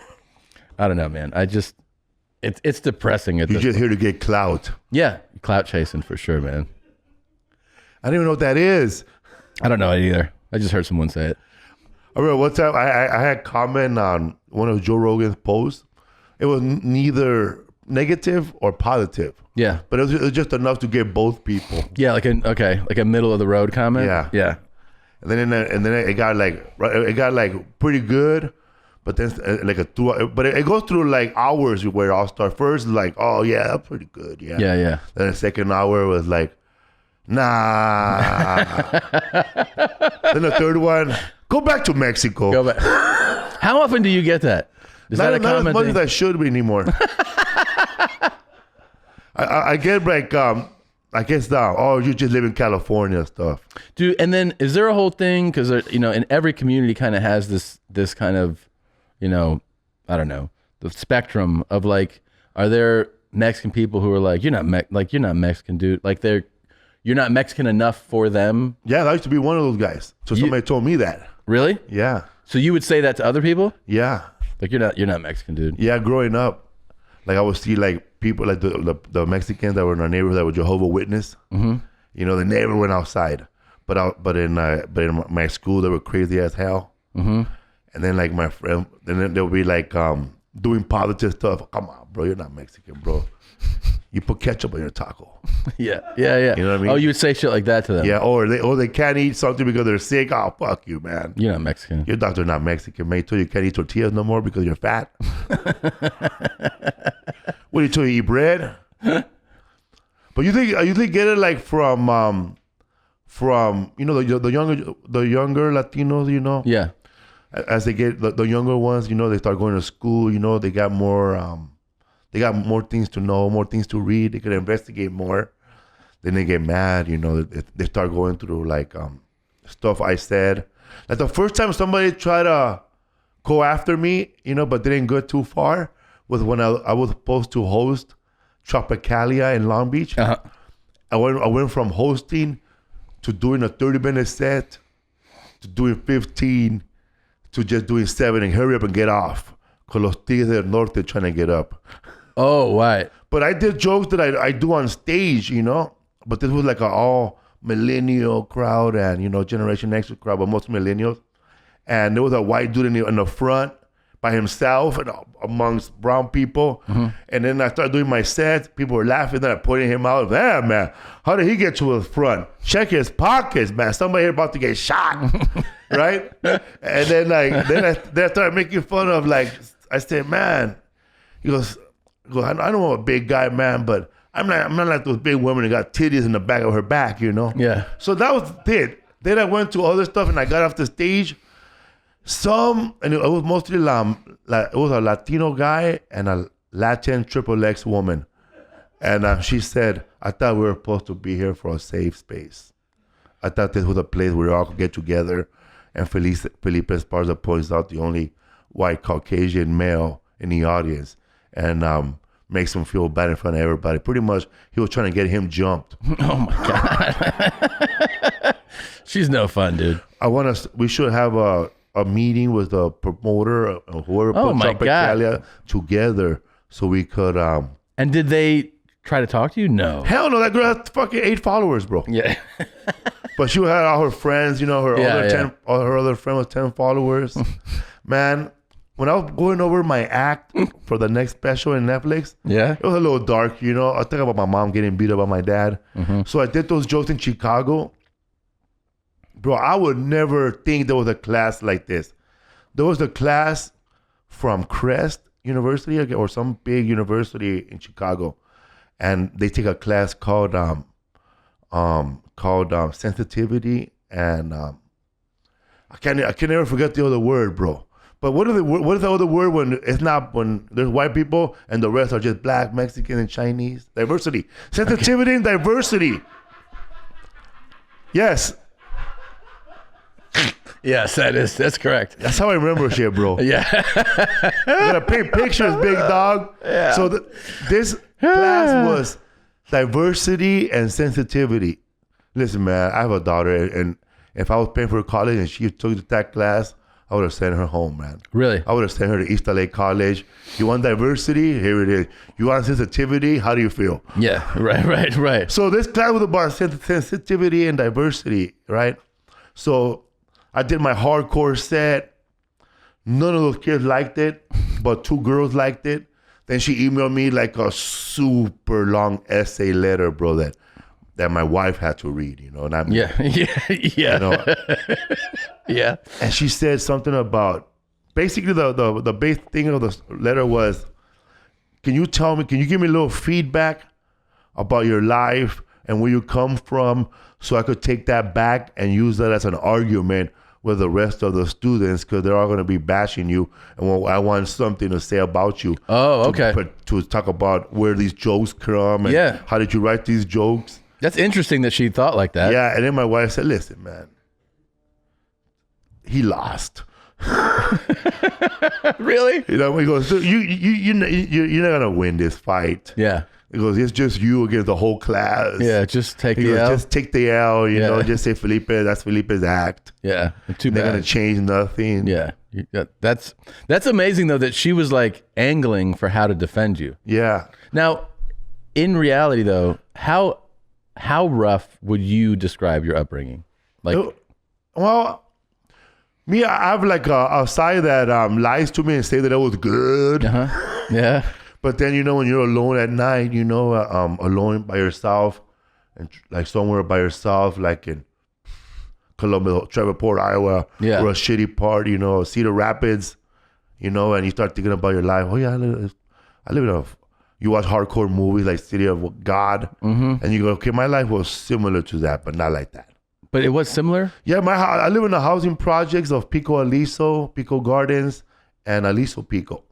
I don't know, man. It's depressing. You're just here to get clout. Yeah, clout chasing for sure, man. I don't even know what that is. I don't know it either. I just heard someone say it. I remember one time I had comment on one of Joe Rogan's posts. It was neither negative or positive. Yeah. But it was just enough to get both people. Yeah, like a middle of the road comment. Yeah. Yeah. And then it got like pretty good, but then like but it goes through like hours where I'll start first like, "Oh yeah, that's pretty good." Yeah. Yeah. Then the second hour was like, "Nah." Then the third one, "Go back to Mexico." Go back. How often do you get that? Is that a not common as much thing? as I should be anymore. I get like I guess you just live in California stuff. Dude, and then is there a whole thing, because in every community kind of has this kind of, I don't know, the spectrum of like, are there Mexican people who are like, you're not Mexican, dude, like you're not Mexican enough for them? Yeah, I used to be one of those guys. So somebody told me that. Really? Yeah. So you would say that to other people? Yeah. Like, you're not Mexican, dude. Yeah, growing up, like I would see like people like the Mexicans that were in our neighborhood that were Jehovah's Witness. Mm-hmm. They never went outside, but in my school they were crazy as hell. Mm-hmm. And then like my friend, and then they'll be like doing positive stuff. "Come on, bro, you're not Mexican, bro. You put ketchup on your taco." Yeah. You know what I mean? Oh, you would say shit like that to them? Yeah, or they can't eat something because they're sick. "Oh, fuck you, man. You're not Mexican. Your doctor's not Mexican, man. He told you can't eat tortillas no more because you're fat." What do you tell you, eat bread? But you think get it like from the younger Latinos, Yeah. As they get the younger ones, they start going to school, they got more things to know, more things to read, they can investigate more. Then they get mad, they start going through like stuff I said. Like the first time somebody tried to go after me, but didn't go too far, was when I was supposed to host Tropicalia in Long Beach. Uh-huh. I went from hosting to doing a 30-minute set to doing 15 to just doing 7 and hurry up and get off. Because los Tigres del Norte trying to get up. Oh, right. But I did jokes that I do on stage, But this was like an all millennial crowd and, Generation X crowd, but most millennials. And there was a white dude in the front by himself and amongst brown people. Mm-hmm. And then I started doing my sets. People were laughing. Then I pointed him out. "Yeah, man, how did he get to the front? Check his pockets, man. Somebody here about to get shot." Right? And then then I started making fun of I said, "Man," he goes, "I don't know a big guy, man, but I'm not like those big women that got titties in the back of her back, Yeah. So that was it. Then I went to other stuff and I got off the stage. And it was mostly it was a Latino guy and a Latin XXX woman. And she said, "I thought we were supposed to be here for a safe space. I thought this was a place where we all could get together And Felipe Esparza points out the only white Caucasian male in the audience, and makes him feel bad in front of everybody. Pretty much, he was trying to get him jumped. Oh my God. She's no fun, dude. We should have a meeting with the promoter or whoever put Tropicalia together so we could. And did they try to talk to you? No. Hell no, that girl has fucking 8 followers, bro. Yeah. But she had all her friends, her other friend with 10 followers. Man, when I was going over my act for the next special in Netflix, it was a little dark, I was thinking about my mom getting beat up by my dad. So I did those jokes in Chicago. Bro, I would never think there was a class like this. There was a class from Crest University or some big university in Chicago, and they take a class called sensitivity, and I can never forget the other word, bro. But what is the other word when there's white people and the rest are just black, Mexican, and Chinese? Diversity. Sensitivity and diversity. Yes. Yes, that's correct. That's how I remember shit, bro. Yeah. I gotta paint pictures, big dog. Yeah. So this class was diversity and sensitivity. Listen, man, I have a daughter, and if I was paying for college and she took that class, I would have sent her home, man. Really? I would have sent her to East LA College. You want diversity? Here it is. You want sensitivity? How do you feel? Yeah, right. So this class was about sensitivity and diversity, right? So I did my hardcore set. None of those kids liked it, but 2 girls liked it. Then she emailed me like a super long essay letter, bro, that my wife had to read, and I'm Yeah. And she said something about basically the base thing of the letter was, can you give me a little feedback about your life and where you come from, so I could take that back and use that as an argument with the rest of the students, because they're all going to be bashing you, and I want something to say about you. Oh, okay. To talk about where these jokes come and how did you write these jokes. That's interesting that she thought like that. Yeah, and then my wife said, listen, man, he lost. Really? He goes, you're not going to win this fight. Yeah. He goes, it's just you against the whole class. Yeah, just take the L. Just take the L, just say Felipe, that's Felipe's act. Yeah, too bad. They're going to change nothing. Yeah. That's amazing, though, that she was like angling for how to defend you. Yeah. Now, in reality, though, how rough would you describe your upbringing? Well, me, I have like a side that lies to me and say that it was good. Yeah. But then, when you're alone at night, alone by yourself, and like somewhere by yourself, like in Columbia, Traverport, Iowa, or a shitty part, Cedar Rapids, and you start thinking about your life. Oh yeah, I live in you watch hardcore movies like City of God, and you go, okay, my life was similar to that, but not like that. But it was similar? Yeah, I live in the housing projects of Pico Aliso, Pico Gardens, and Aliso Pico,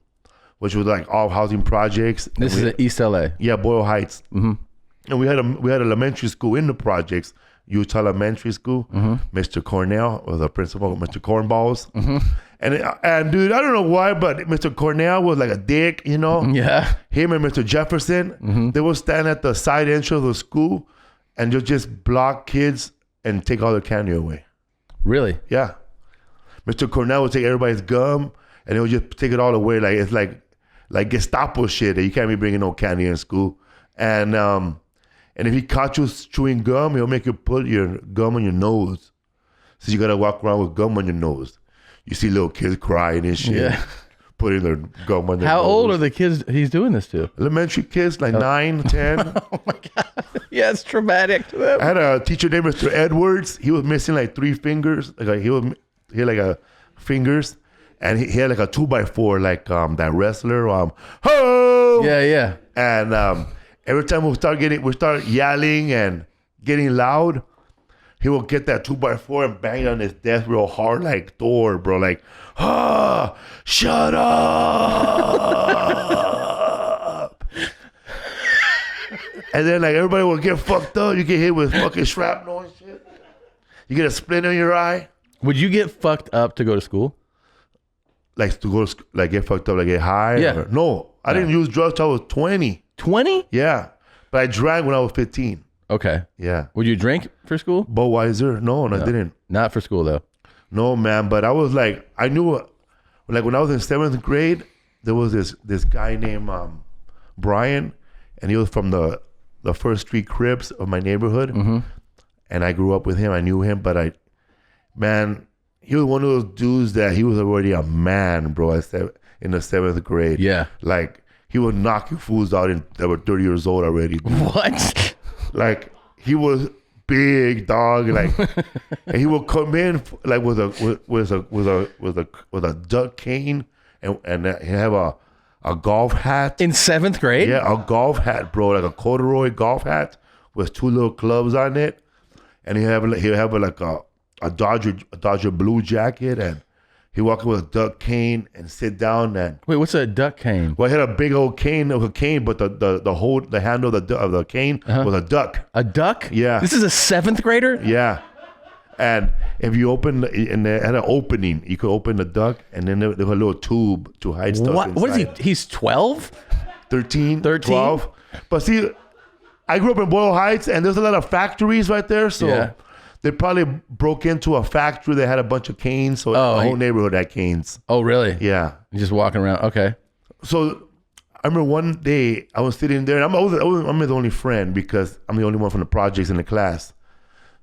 which was like all housing projects. This is at East LA. Yeah, Boyle Heights. And we had elementary school in the projects, Utah Elementary School. Mr. Cornell was the principal, Mr. Cornballs. And dude, I don't know why, but Mr. Cornell was like a dick, Yeah. Him and Mr. Jefferson, they would stand at the side entrance of the school and just block kids and take all their candy away. Really? Yeah. Mr. Cornell would take everybody's gum and he would just take it all away. Like it's like Gestapo shit that you can't be bringing no candy in school. And if he caught you chewing gum, he'll make you put your gum on your nose. So you gotta walk around with gum on your nose. You see little kids crying and shit. Yeah. Putting their gum on their nose. How old are the kids he's doing this to? Elementary kids, like 9, 10. Oh my God. Yeah, it's traumatic to them. I had a teacher named Mr. Edwards. He was missing like 3 fingers. He had fingers. And he had like a 2x4, like that wrestler. Ho! Yeah. And every time we start yelling and getting loud, he will get that 2x4 and bang it on his desk real hard, like Thor, bro. Like, shut up. And then like everybody will get fucked up. You get hit with fucking shrapnel and shit. You get a splinter in your eye. Would you get fucked up to go to school? Like to go, like get fucked up, like get high? Yeah. No, I didn't use drugs till I was 20. 20? Yeah. But I drank when I was 15. Okay. Yeah. Would you drink for school? Budweiser? No, I didn't. Not for school though. No, man. But I was like, I knew, like when I was in 7th grade, there was this guy named Brian, and he was from the First Street Crips of my neighborhood. Mm-hmm. And I grew up with him. I knew him, but he was one of those dudes that he was already a man, bro, in the 7th grade. Yeah. Like, he would knock you fools out that were 30 years old already. Dude. What? Like, he was big, dog. Like, and he would come in like with a duck cane and he have a golf hat. In 7th grade? Yeah, a golf hat, bro, like a corduroy golf hat with 2 little clubs on it, and he'll have like a Dodger blue jacket, and he walk with a duck cane and sit down and. Wait, what's a duck cane? Well, he had a big old cane, but the handle of the cane was a duck. A duck? Yeah. This is a 7th grader? Yeah, and if you open and they had an opening, you could open the duck, and then there was a little tube to hide stuff. What? Inside. What is he? He's 12? 13, 13? 12. But see, I grew up in Boyle Heights, and there's a lot of factories right there, so. Yeah. They probably broke into a factory that had a bunch of canes, so the whole neighborhood had canes. Oh, really? Yeah. You're just walking around. Okay. So I remember one day I was sitting there, and I'm his only friend because I'm the only one from the projects in the class.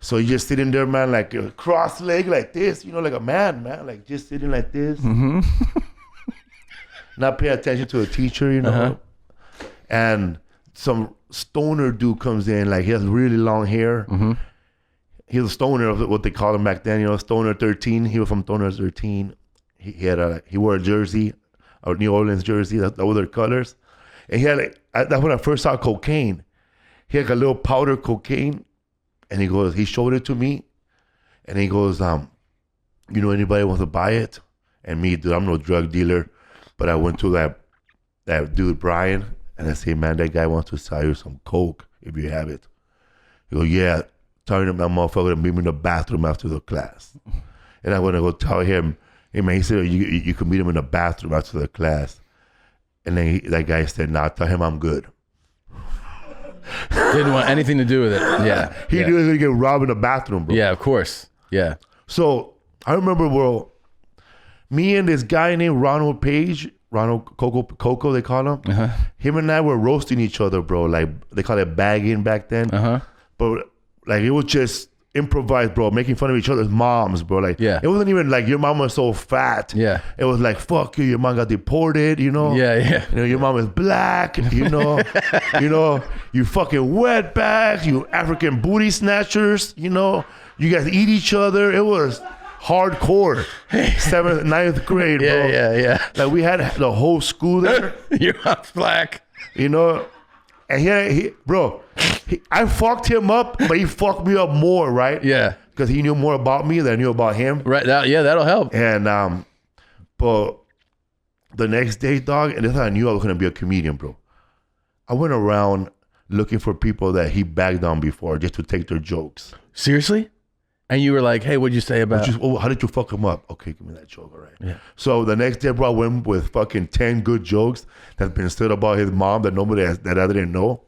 So you're just sitting there, man, like cross-legged like this, like a man, like just sitting like this. Mm-hmm. Not paying attention to a teacher, And some stoner dude comes in, like he has really long hair. Mm-hmm. He was a stoner of what they called him back then, Stoner 13. He was from Stoner 13. He wore a jersey, a New Orleans jersey. That were their colors. And he had that's when I first saw cocaine. He had a little powder cocaine, and he showed it to me, and he goes, anybody wants to buy it? And me, dude, I'm no drug dealer, but I went to that dude Brian, and I say, man, that guy wants to sell you some coke if you have it. He goes, yeah. Telling him that motherfucker to meet me in the bathroom after the class. And I want to go tell him, hey man, he said, you can meet him in the bathroom after the class. And then that guy said, nah, tell him I'm good. Didn't want anything to do with it. Yeah. He knew he was going to get robbed in the bathroom, bro. Yeah, of course. Yeah. So I remember, bro, me and this guy named Ronald Coco, they call him. Uh-huh. Him and I were roasting each other, bro. Like they call it bagging back then. Uh-huh. But like it was just improvised, bro, making fun of each other's moms, bro. Like, yeah. It wasn't even like your mom was so fat. Yeah. It was like, fuck you, your mom got deported, Yeah, yeah. Your mom is black, you fucking wetbacks, you African booty snatchers, you guys eat each other. It was hardcore. 7th, 9th grade, bro. Yeah. Like we had the whole school there. Your mom's black. And I fucked him up, but he fucked me up more, right? Yeah. Because he knew more about me than I knew about him. Right. That'll help. And but the next day, dog, and that's how I knew I was gonna be a comedian, bro. I went around looking for people that he bagged on before just to take their jokes. Seriously? And you were like, hey, what'd you say about? How did you fuck him up? Okay, give me that joke, all right. Yeah. So the next day, bro, I went with fucking 10 good jokes that's been said about his mom that that I didn't know.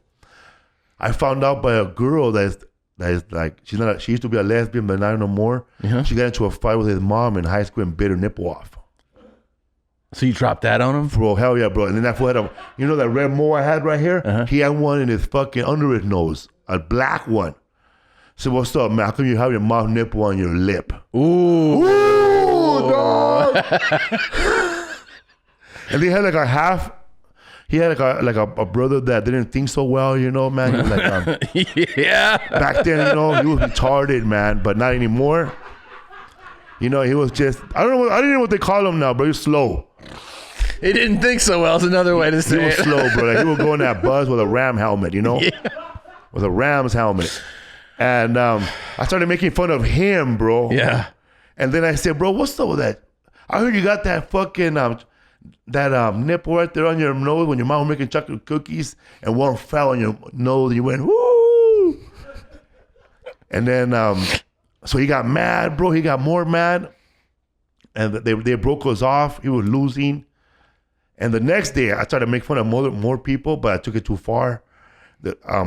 I found out by a girl that is like, she used to be a lesbian, but not no more. Uh-huh. She got into a fight with his mom in high school and bit her nipple off. So you dropped that on him? Bro, hell yeah, bro. And then that fool had that red mole I had right here? Uh-huh. He had one in his fucking under his nose, a black one. So what's up, man? How come you have your mouth nipple on your lip? Ooh, dog. And he had like a brother that didn't think so well, man. He was like, yeah. Back then, he was retarded, man, but not anymore. He was just, I don't know what they call him now, bro. He was slow. He didn't think so well is another way to say it. He was slow, bro. Like, he would go in that bus with a Ram helmet, Yeah. With a Rams helmet. And I started making fun of him, bro. Yeah. And then I said, bro, what's up with that? I heard you got that fucking nipple right there on your nose when your mom was making chocolate cookies and one fell on your nose and you went, woo. And then So he got mad, bro. He got more mad. And they broke us off. He was losing. And the next day, I tried to make fun of more people, but I took it too far.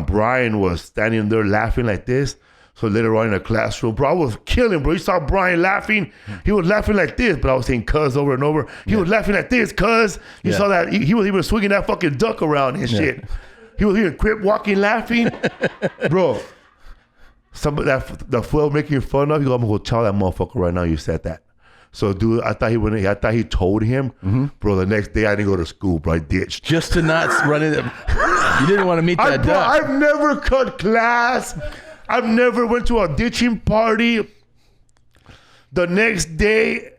Brian was standing there laughing like this. So later on in the classroom, bro, I was killing, bro. You saw Brian laughing. He was laughing like this, but I was saying cuz over and over. He was laughing like this, cuz. You saw that. He was even swinging that fucking duck around and shit. He was here, crip walking, laughing. Bro, the fool making fun of, he go, I'm going to go tell that motherfucker right now you said that. So, dude, I thought he told him. Bro, the next day I didn't go to school, bro. I ditched. Just to not run it. You didn't want to meet that duck. I've never cut class. I've never went to a ditching party. The next day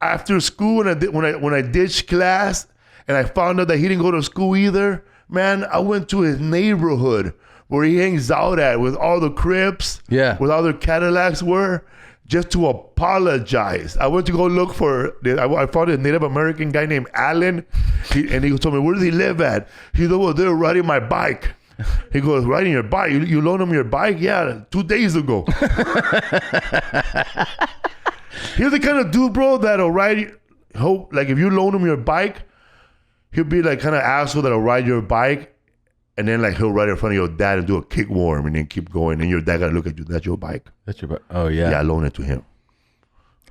after school, when I ditched class and I found out that he didn't go to school either, man, I went to his neighborhood where he hangs out at with all the Crips, with all the Cadillacs were, just to apologize. I went to go look for, I found a Native American guy named Alan, and he told me, where does he live at? He said, well, they're riding my bike. He goes, riding your bike? You loaned him your bike? Yeah, 2 days ago. He's the kind of dude, bro, that'll ride, like if you loan him your bike, he'll be like kind of asshole that'll ride your bike, and then like he'll ride in front of your dad and do a kick warm and then keep going, and your dad gotta look at you. That's your bike. That's your bike. Oh yeah. Yeah, I loaned it to him.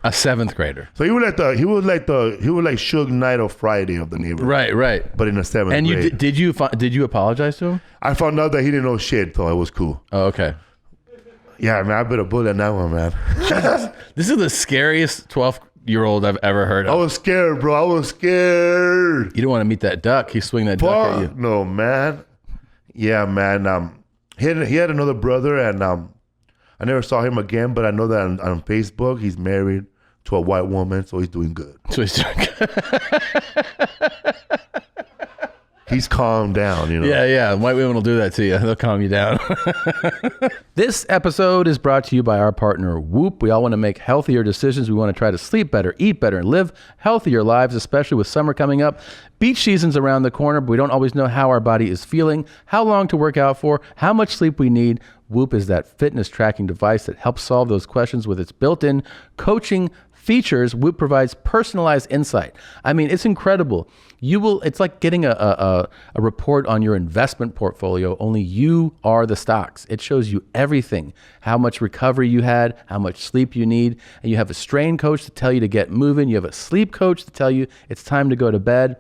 A 7th grader. So he was like Suge Knight of Friday of the neighborhood. Right. But in the 7th grade. And did you apologize to him? I found out that he didn't know shit, so it was cool. Oh, okay. Yeah, man, I bit a bullet on that one, man. This is the scariest 12-year-old I've ever heard of. I was scared, bro. I was scared. You don't want to meet that duck. He's swinging that duck at you. No, man. Yeah, man. He had another brother, and I never saw him again, but I know that on Facebook he's married to a white woman, so he's doing good. He's calmed down, you know. Yeah. White women will do that to you. They'll calm you down. This episode is brought to you by our partner, Whoop. We all want to make healthier decisions. We want to try to sleep better, eat better, and live healthier lives, especially with summer coming up. Beach season's around the corner, but we don't always know how our body is feeling, how long to work out for, how much sleep we need. Whoop is that fitness tracking device that helps solve those questions with its built-in coaching features. Whoop provides personalized insight. I mean, it's incredible. It's like getting a report on your investment portfolio, only you are the stocks. It shows you everything, how much recovery you had, how much sleep you need, and you have a strain coach to tell you to get moving. You have a sleep coach to tell you it's time to go to bed.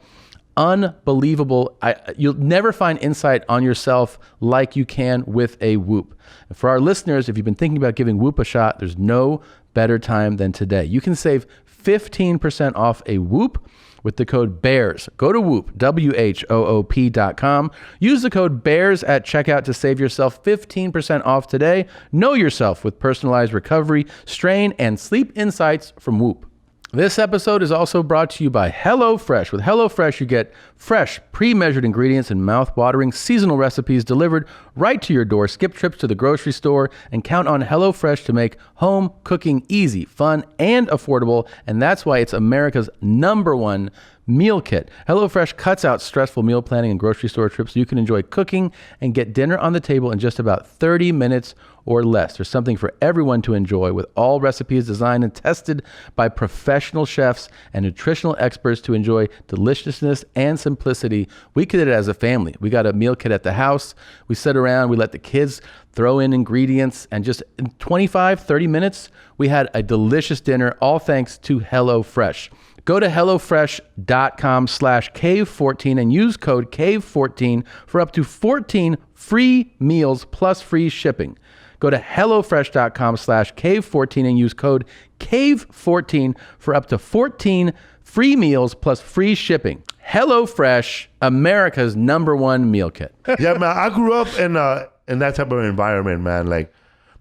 Unbelievable. You'll never find insight on yourself like you can with a Whoop. And for our listeners, if you've been thinking about giving Whoop a shot, there's no better time than today. You can save 15% off a Whoop with the code BEARS. Go to Whoop, WHOOP.com. Use the code BEARS at checkout to save yourself 15% off today. Know yourself with personalized recovery, strain, and sleep insights from Whoop. This episode is also brought to you by HelloFresh. With HelloFresh, you get fresh, pre-measured ingredients and mouth-watering seasonal recipes delivered right to your door. Skip trips to the grocery store and count on HelloFresh to make home cooking easy, fun, and affordable. And that's why it's America's #1 meal kit. HelloFresh cuts out stressful meal planning and grocery store trips so you can enjoy cooking and get dinner on the table in just about 30 minutes or less. There's something for everyone to enjoy, with all recipes designed and tested by professional chefs and nutritional experts to enjoy deliciousness and simplicity. We did it as a family. We got a meal kit at the house. We sit around, we let the kids throw in ingredients, and just in 25, 30 minutes, we had a delicious dinner, all thanks to HelloFresh. Go to HelloFresh.com/Cave14 and use code Cave14 for up to 14 free meals plus free shipping. Go to HelloFresh.com/Cave14 and use code Cave14 for up to 14 free meals plus free shipping. HelloFresh, America's #1 meal kit. Yeah, man, I grew up in that type of environment, man. Like,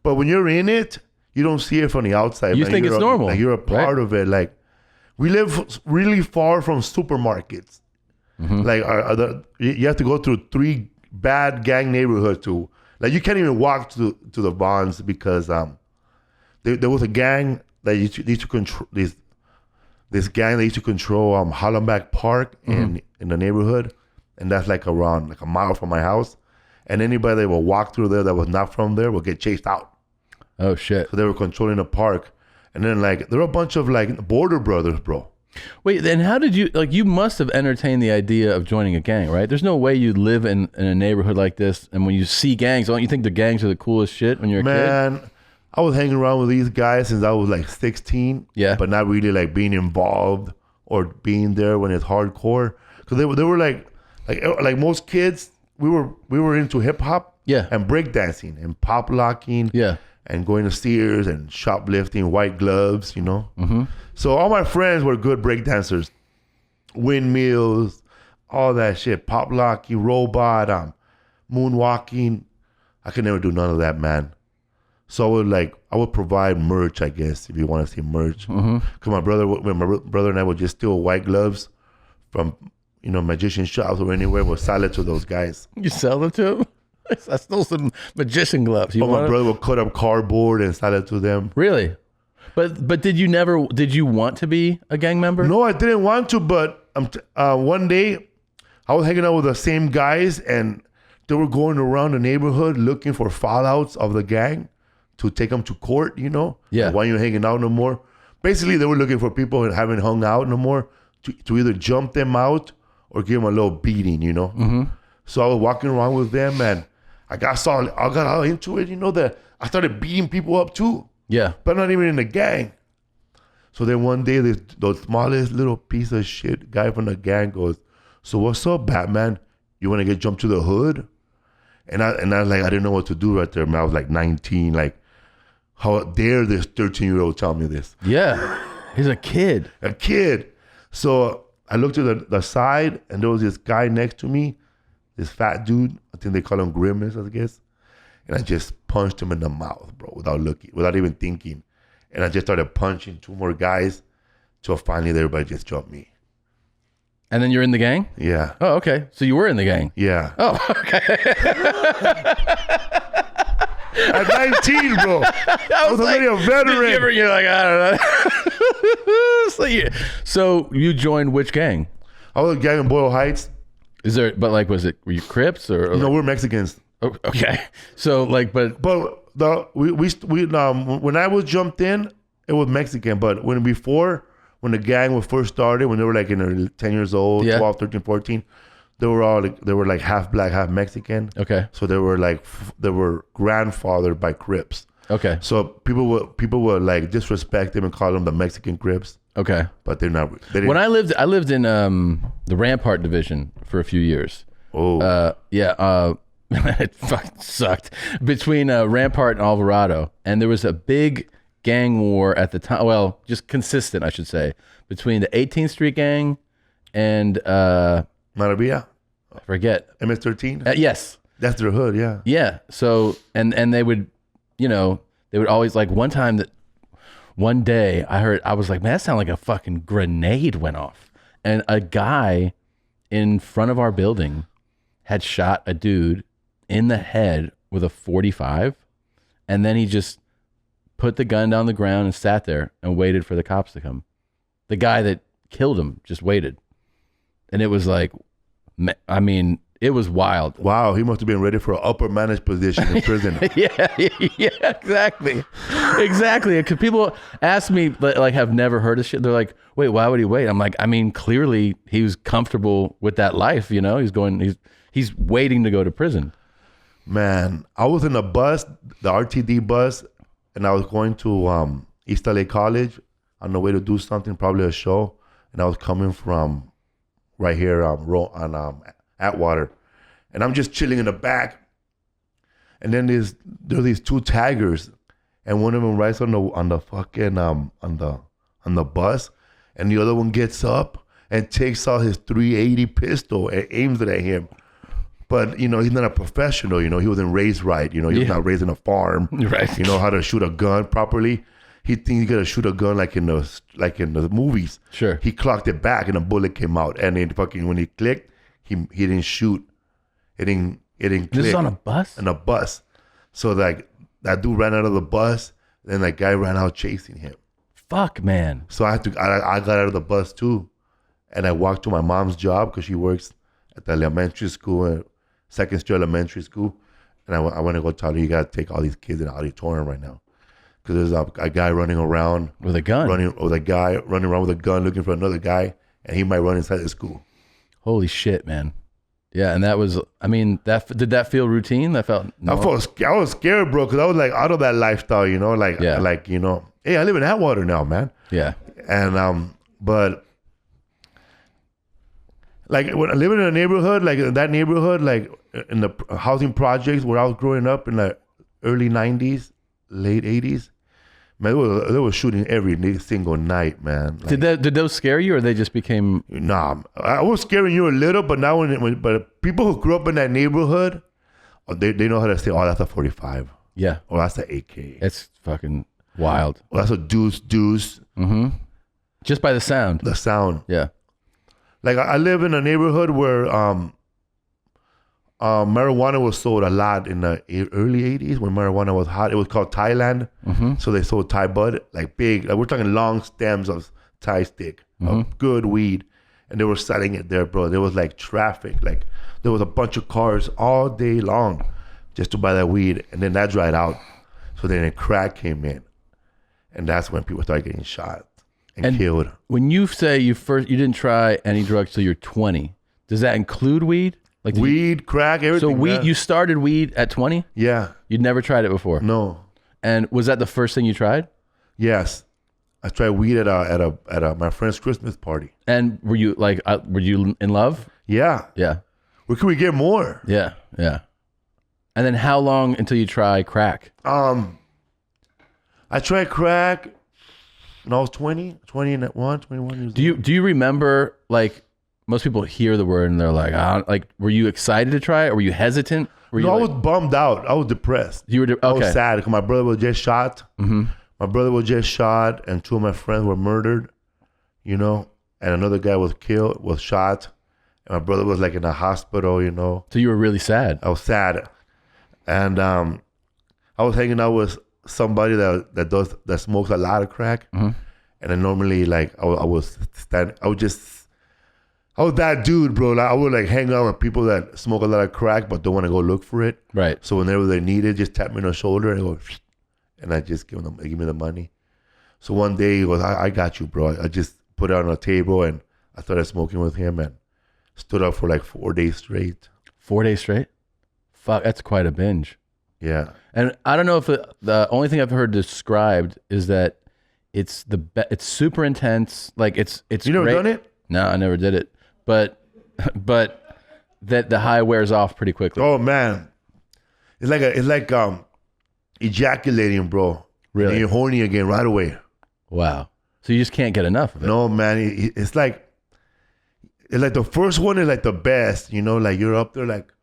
but when you're in it, you don't see it from the outside. You man. think it's normal. Like, you're a part of it. Like, we live really far from supermarkets. Mm-hmm. Like, you have to go through 3 bad gang neighborhoods to, like, you can't even walk to the Bonds because there was a gang that used to control this gang that used to control Hollenbeck Park in the neighborhood, and that's like around like a mile from my house. And anybody that will walk through there that was not from there will get chased out. Oh shit. So they were controlling the park. And then like there were a bunch of like border brothers, bro. Wait, then how did you you must have entertained the idea of joining a gang, right? There's no way you'd live in a neighborhood like this, and when you see gangs, don't you think the gangs are the coolest shit when you're a kid? Man, I was hanging around with these guys since I was like 16. Yeah. But not really like being involved or being there when it's hardcore. Because they were like most kids, we were into hip hop. Yeah. And breakdancing and pop locking. Yeah. And going to Sears and shoplifting, white gloves, you know. Mm-hmm. So all my friends were good breakdancers, windmills, all that shit, pop locking, robot, moonwalking. I could never do none of that, man. So I would provide merch, I guess, if you want to see merch. Because my brother and I would just steal white gloves from, magician shops or anywhere. We'll sell it to those guys. You sell them to them? I stole some magician gloves. My brother would cut up cardboard and sell it to them. Really? But did you want to be a gang member? No, I didn't want to, but one day I was hanging out with the same guys and they were going around the neighborhood looking for fallouts of the gang to take them to court, Yeah. Like, why you hanging out no more? Basically, they were looking for people who haven't hung out no more to either jump them out or give them a little beating, Mm-hmm. So I was walking around with them and I got all into it, that I started beating people up too. Yeah. But not even in the gang. So then one day, the smallest little piece of shit guy from the gang goes, "So what's up, Batman? You want to get jumped to the hood?" And I didn't know what to do right there, man. I was like 19. Like, how dare this 13-year-old tell me this? Yeah. He's a kid. A kid. So I looked to the side and there was this guy next to me, this fat dude. I think they call him Grimace, I guess. And I just punched him in the mouth, bro, without even thinking. And I just started punching two more guys till finally everybody just jumped me. And then you're in the gang? Yeah. Oh, okay. So you were in the gang? Yeah. Oh, okay. At 19, bro. I was already a veteran. You're like, I don't know. So you joined which gang? I was a gang in Boyle Heights. Were you Crips or? No, we're Mexicans. Oh, okay. So when I was jumped in, it was Mexican. But when the gang was first started, when they were like in their 10 years old, 12, 13, 14, they were like half black, half Mexican. Okay. So they were grandfathered by Crips. Okay. So people would like disrespect them and call them the Mexican Crips. Okay. But they're not. When I lived in the Rampart division for a few years. Oh. Yeah. It fucking sucked between Rampart and Alvarado, and there was a big gang war at the time. Well, just consistent, I should say, between the 18th Street gang and Maravilla. I forget. MS-13. Yes, that's their hood. Yeah. Yeah. So and they would, they would always like one day I was like, man, that sounded like a fucking grenade went off, and a guy in front of our building had shot a dude in the head with a .45, and then he just put the gun down the ground and sat there and waited for the cops to come. The guy that killed him just waited. And it was like, I mean, it was wild. Wow, he must have been ready for an upper managed position in prison. yeah, exactly. Exactly. Because people ask me, like, have never heard of shit. They're like, wait, why would he wait? I'm like, I mean, clearly he was comfortable with that life, he's waiting to go to prison. Man, I was in a bus, the RTD bus, and I was going to East LA College on the way to do something, probably a show. And I was coming from right here on Atwater. And I'm just chilling in the back. And then there's these two taggers, and one of them rides on the fucking on the bus, and the other one gets up and takes out his .380 pistol and aims it at him. But, he's not a professional, he wasn't raised right. He was not raised in a farm. Right. How to shoot a gun properly. He thinks he's going to shoot a gun like in the movies. Sure. He clocked it back and a bullet came out. And then when he clicked, he didn't shoot. It didn't click. This is on a bus? On a bus. So that dude ran out of the bus, then that guy ran out chasing him. Fuck, man. So I got out of the bus too. And I walked to my mom's job because she works at the elementary school, Second Street Elementary School. And I want to go tell her, you got to take all these kids in the auditorium right now. because there's a guy running around with a gun. running around with a gun looking for another guy, and he might run inside the school. Holy shit, man. Yeah, and that was, I mean, did that feel routine? That felt normal? I was scared, bro, because I was like out of that lifestyle, you know, like you know, hey, I live in Atwater now, man. Yeah. And but like when I live in a neighborhood, like in that neighborhood, like in the housing projects where I was growing up in the early 90s, late 80s, man, they were shooting every single night, man. Like, did those scare you, or they just became? Nah, I was scaring you a little, but now but people who grew up in that neighborhood, they know how to say, oh, that's a 45. Yeah. Oh, that's an AK. It's fucking wild. Oh, that's a deuce. Mm-hmm. Just by the sound. The sound. Yeah. Like I live in a neighborhood where marijuana was sold a lot in the early 80s when marijuana was hot. It was called Thailand. Mm-hmm. So they sold Thai bud, like big, like we're talking long stems of Thai stick, of good weed. And they were selling it there, bro. There was like traffic. Like there was a bunch of cars all day long just to buy that weed. And then that dried out. So then crack came in. And that's when people started getting shot and killed. When you say you didn't try any drugs till you're 20, does that include weed? Like weed, crack, everything. So weed, man. you started weed at 20? Yeah. You'd never tried it before? No. And was that the first thing you tried? Yes. I tried weed at my friend's Christmas party. And were you in love? Yeah. Yeah. Where can we get more? Yeah. Yeah. And then how long until you try crack? I tried crack when I was 21 years old. Do you remember, like, most people hear the word and they're like, were you excited to try it, or were you hesitant? I was bummed out. I was depressed. I was sad because my brother was just shot. Mm-hmm. My brother was just shot, and two of my friends were murdered, you know, and another guy was shot, and my brother was like in a hospital, you know. So you were really sad. I was sad. And I was hanging out with somebody that smokes a lot of crack. Mm-hmm. And then normally, like, I was that dude, bro. Like, I would like hang out with people that smoke a lot of crack but don't want to go look for it. Right. So whenever they need it, just tap me on the shoulder and go, and I just give me the money. So one day he goes, I got you, bro. I just put it on a table and I started smoking with him and stood up for like 4 days straight. 4 days straight? Fuck, that's quite a binge. Yeah. And I don't know if the only thing I've heard described is that it's super intense. Like it's You never great. done it? No, I never did it. But that the high wears off pretty quickly. Oh man. It's like ejaculating, bro. Really? And you're horny again right away. Wow. So you just can't get enough of it. No, man. It's like the first one is like the best, you know, like you're up there like,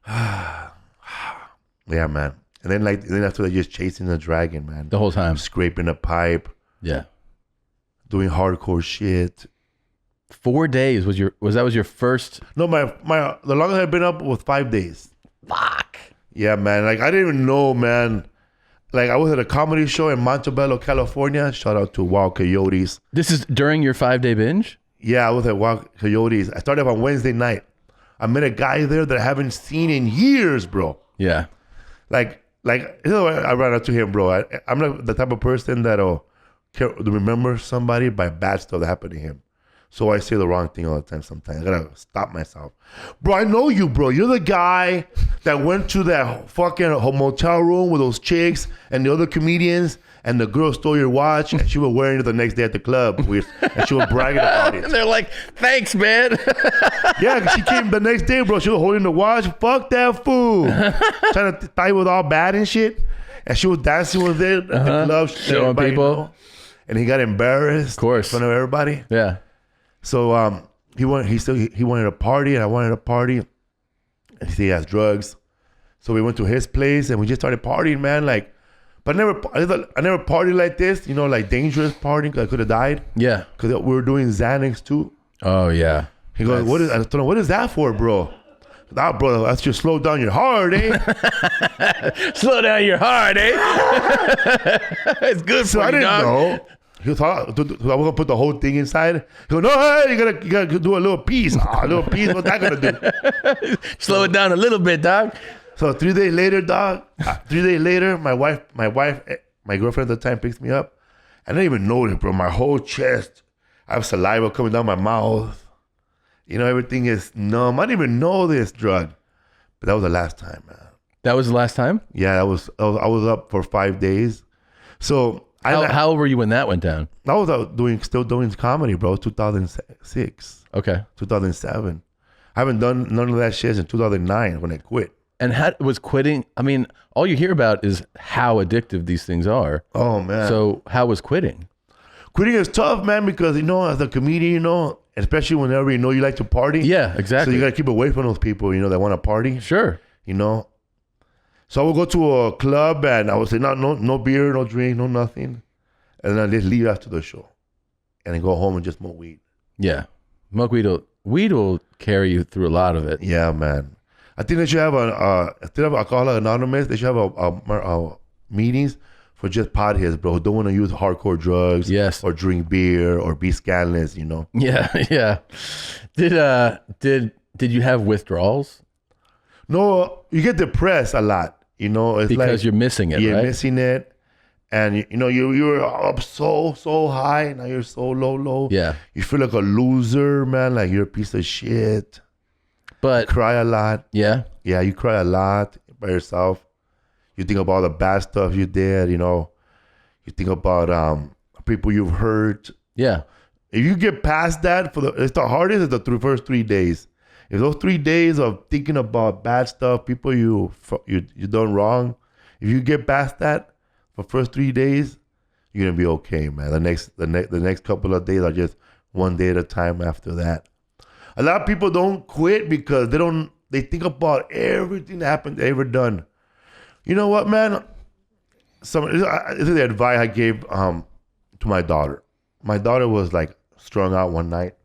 yeah, man. And then after that, just chasing the dragon, man. The whole time. Scraping the pipe. Yeah. Doing hardcore shit. 4 days was your first? No, the longest I've been up was 5 days. Fuck. Yeah, man. Like I didn't even know, man. Like I was at a comedy show in Montebello, California. Shout out to Wild Coyotes. This is during your 5-day binge? Yeah, I was at Wild Coyotes. I started on Wednesday night. I met a guy there that I haven't seen in years, bro. Yeah. Like you know, I ran up to him, bro. I'm not the type of person that'll remember somebody by bad stuff that happened to him. So I say the wrong thing all the time sometimes. I gotta stop myself. Bro, I know you, bro. You're the guy that went to that fucking motel room with those chicks and the other comedians, and the girl stole your watch and she was wearing it the next day at the club. And she was bragging about it. And they're like, thanks, man. Yeah, she came the next day, bro. She was holding the watch. Fuck that fool. Trying to thought it was all bad and shit. And she was dancing with it at the club. Showing people. Know? And he got embarrassed. Of course. In front of everybody. Yeah. So he wanted a party, and I wanted a party. And he has drugs. So we went to his place and we just started partying, man. Like, but I never partied like this, you know, like dangerous partying, because I could have died. Yeah. Because we were doing Xanax too. Oh yeah. He goes, I told him, what is that for, bro? Nah, bro, that's just slow down your heart, eh? Slow down your heart, eh? It's good for you, I didn't dog. know. He thought I was gonna put the whole thing inside. He goes, no, hey, you gotta do a little piece. A little piece. What's that gonna do? Slow it down a little bit, dog. So 3 days later, dog. 3 days later, my wife my girlfriend at the time picks me up. I didn't even notice, bro. My whole chest, I have saliva coming down my mouth. Everything is numb. I didn't even know this drug. But that was the last time, man. That was the last time? Yeah, I was up for 5 days. So how old were you when that went down? I was still doing comedy, bro. 2006. Okay. 2007. I haven't done none of that shit since 2009 when I quit. And how was quitting? I mean, all you hear about is how addictive these things are. Oh man. So how was quitting? Quitting is tough, man, because as a comedian, especially whenever you like to party. Yeah, exactly. So you gotta keep away from those people, that want to party. Sure. So I would go to a club and I would say no beer, no drink, no nothing, and then I just leave after the show, and then go home and just smoke weed. Yeah, smoke weed. Weed will carry you through a lot of it. Yeah, man. I think they should have instead of Alcoholics Anonymous, they should have a meetings for just potheads, bro, who don't want to use hardcore drugs, yes, or drink beer or be scandalous, Yeah. Did you have withdrawals? No, you get depressed a lot. It's because you're missing it, you're right? missing it, and you're up so high, now you're so low. Yeah, you feel like a loser, man. Like you're a piece of shit. But you cry a lot. Yeah, you cry a lot by yourself. You think about the bad stuff you did. You think about people you've hurt. Yeah, if you get past that, it's the hardest is the first 3 days. If those 3 days of thinking about bad stuff, people you done wrong, if you get past that for first 3 days, you're gonna be okay, man. The next couple of days are just one day at a time. After that, a lot of people don't quit because they think about everything that happened they ever done. You know what, man? This is the advice I gave to my daughter. My daughter was like strung out one night,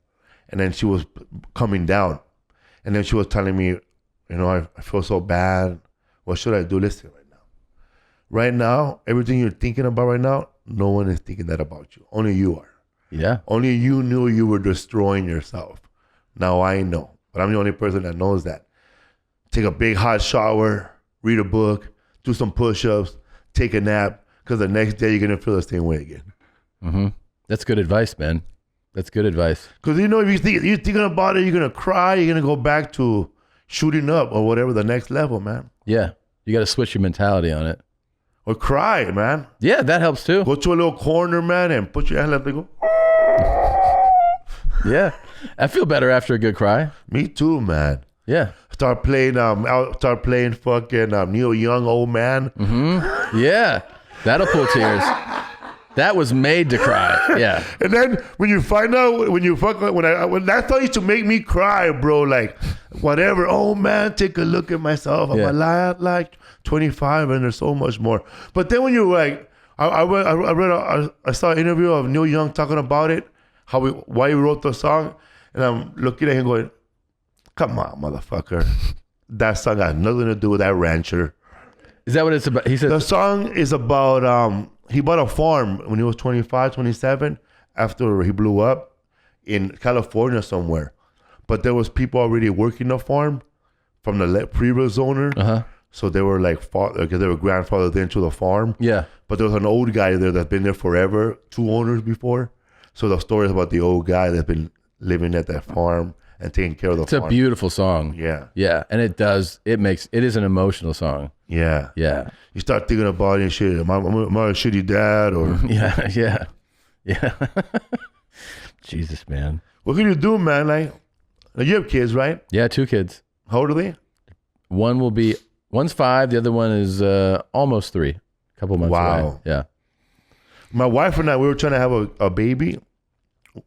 and then she was coming down. And then she was telling me, I feel so bad. What should I do? Listen, right now, everything you're thinking about right now, no one is thinking that about you. Only you are. Yeah. Only you knew you were destroying yourself. Now I know, but I'm the only person that knows that. Take a big hot shower, read a book, do some push-ups, take a nap, because the next day you're going to feel the same way again. Mm-hmm. That's good advice, man. That's good advice. Because if you're thinking about it, you're gonna cry. You're gonna go back to shooting up or whatever the next level, man. Yeah, you got to switch your mentality on it. Or cry, man. Yeah, that helps too. Go to a little corner, man, and put your hand up and go. Yeah, I feel better after a good cry. Me too, man. Yeah. Start playing fucking Neil Young, Old Man. Mm-hmm. Yeah, that'll pull tears. That was made to cry. Yeah. And then when you find out, when that song used to make me cry, bro, like whatever. Oh man, take a look at myself. I'm alive like 25 and there's so much more. But then when you're like, I saw an interview of Neil Young talking about it, why he wrote the song. And I'm looking at him going, come on, motherfucker. That song has nothing to do with that rancher. Is that what it's about? He said the song is about, he bought a farm when he was 25, 27, after he blew up in California somewhere. But there was people already working the farm from the previous owner. Uh-huh. So they were like, because they were grandfathered into the farm. Yeah. But there was an old guy there that's been there forever, 2 owners before. So the story is about the old guy that's been living at that farm and taking care of the farm. It's a beautiful song. Yeah. Yeah. And it is an emotional song. Yeah. Yeah. You start thinking about it and shit. Am I a shitty dad? Or Yeah. Jesus, man. What can you do, man? Like you have kids, right? Yeah, 2 kids. How old are they? One's 5. The other one is almost 3. A couple months away. Yeah. My wife and I, we were trying to have a baby.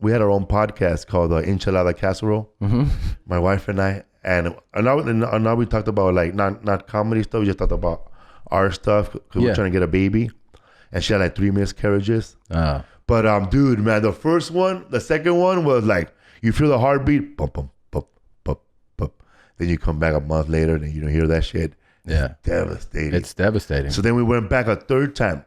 We had our own podcast called Enchilada Casserole. Mm-hmm. My wife and I, and now we talked about like not comedy stuff. We just talked about our stuff because we're trying to get a baby, and she had like 3 miscarriages. But dude, man, the second one was like you feel the heartbeat, bump, bump, bump, bump, bump. Then you come back a month later, and you don't hear that shit. It's devastating. It's devastating. So then we went back a 3rd time.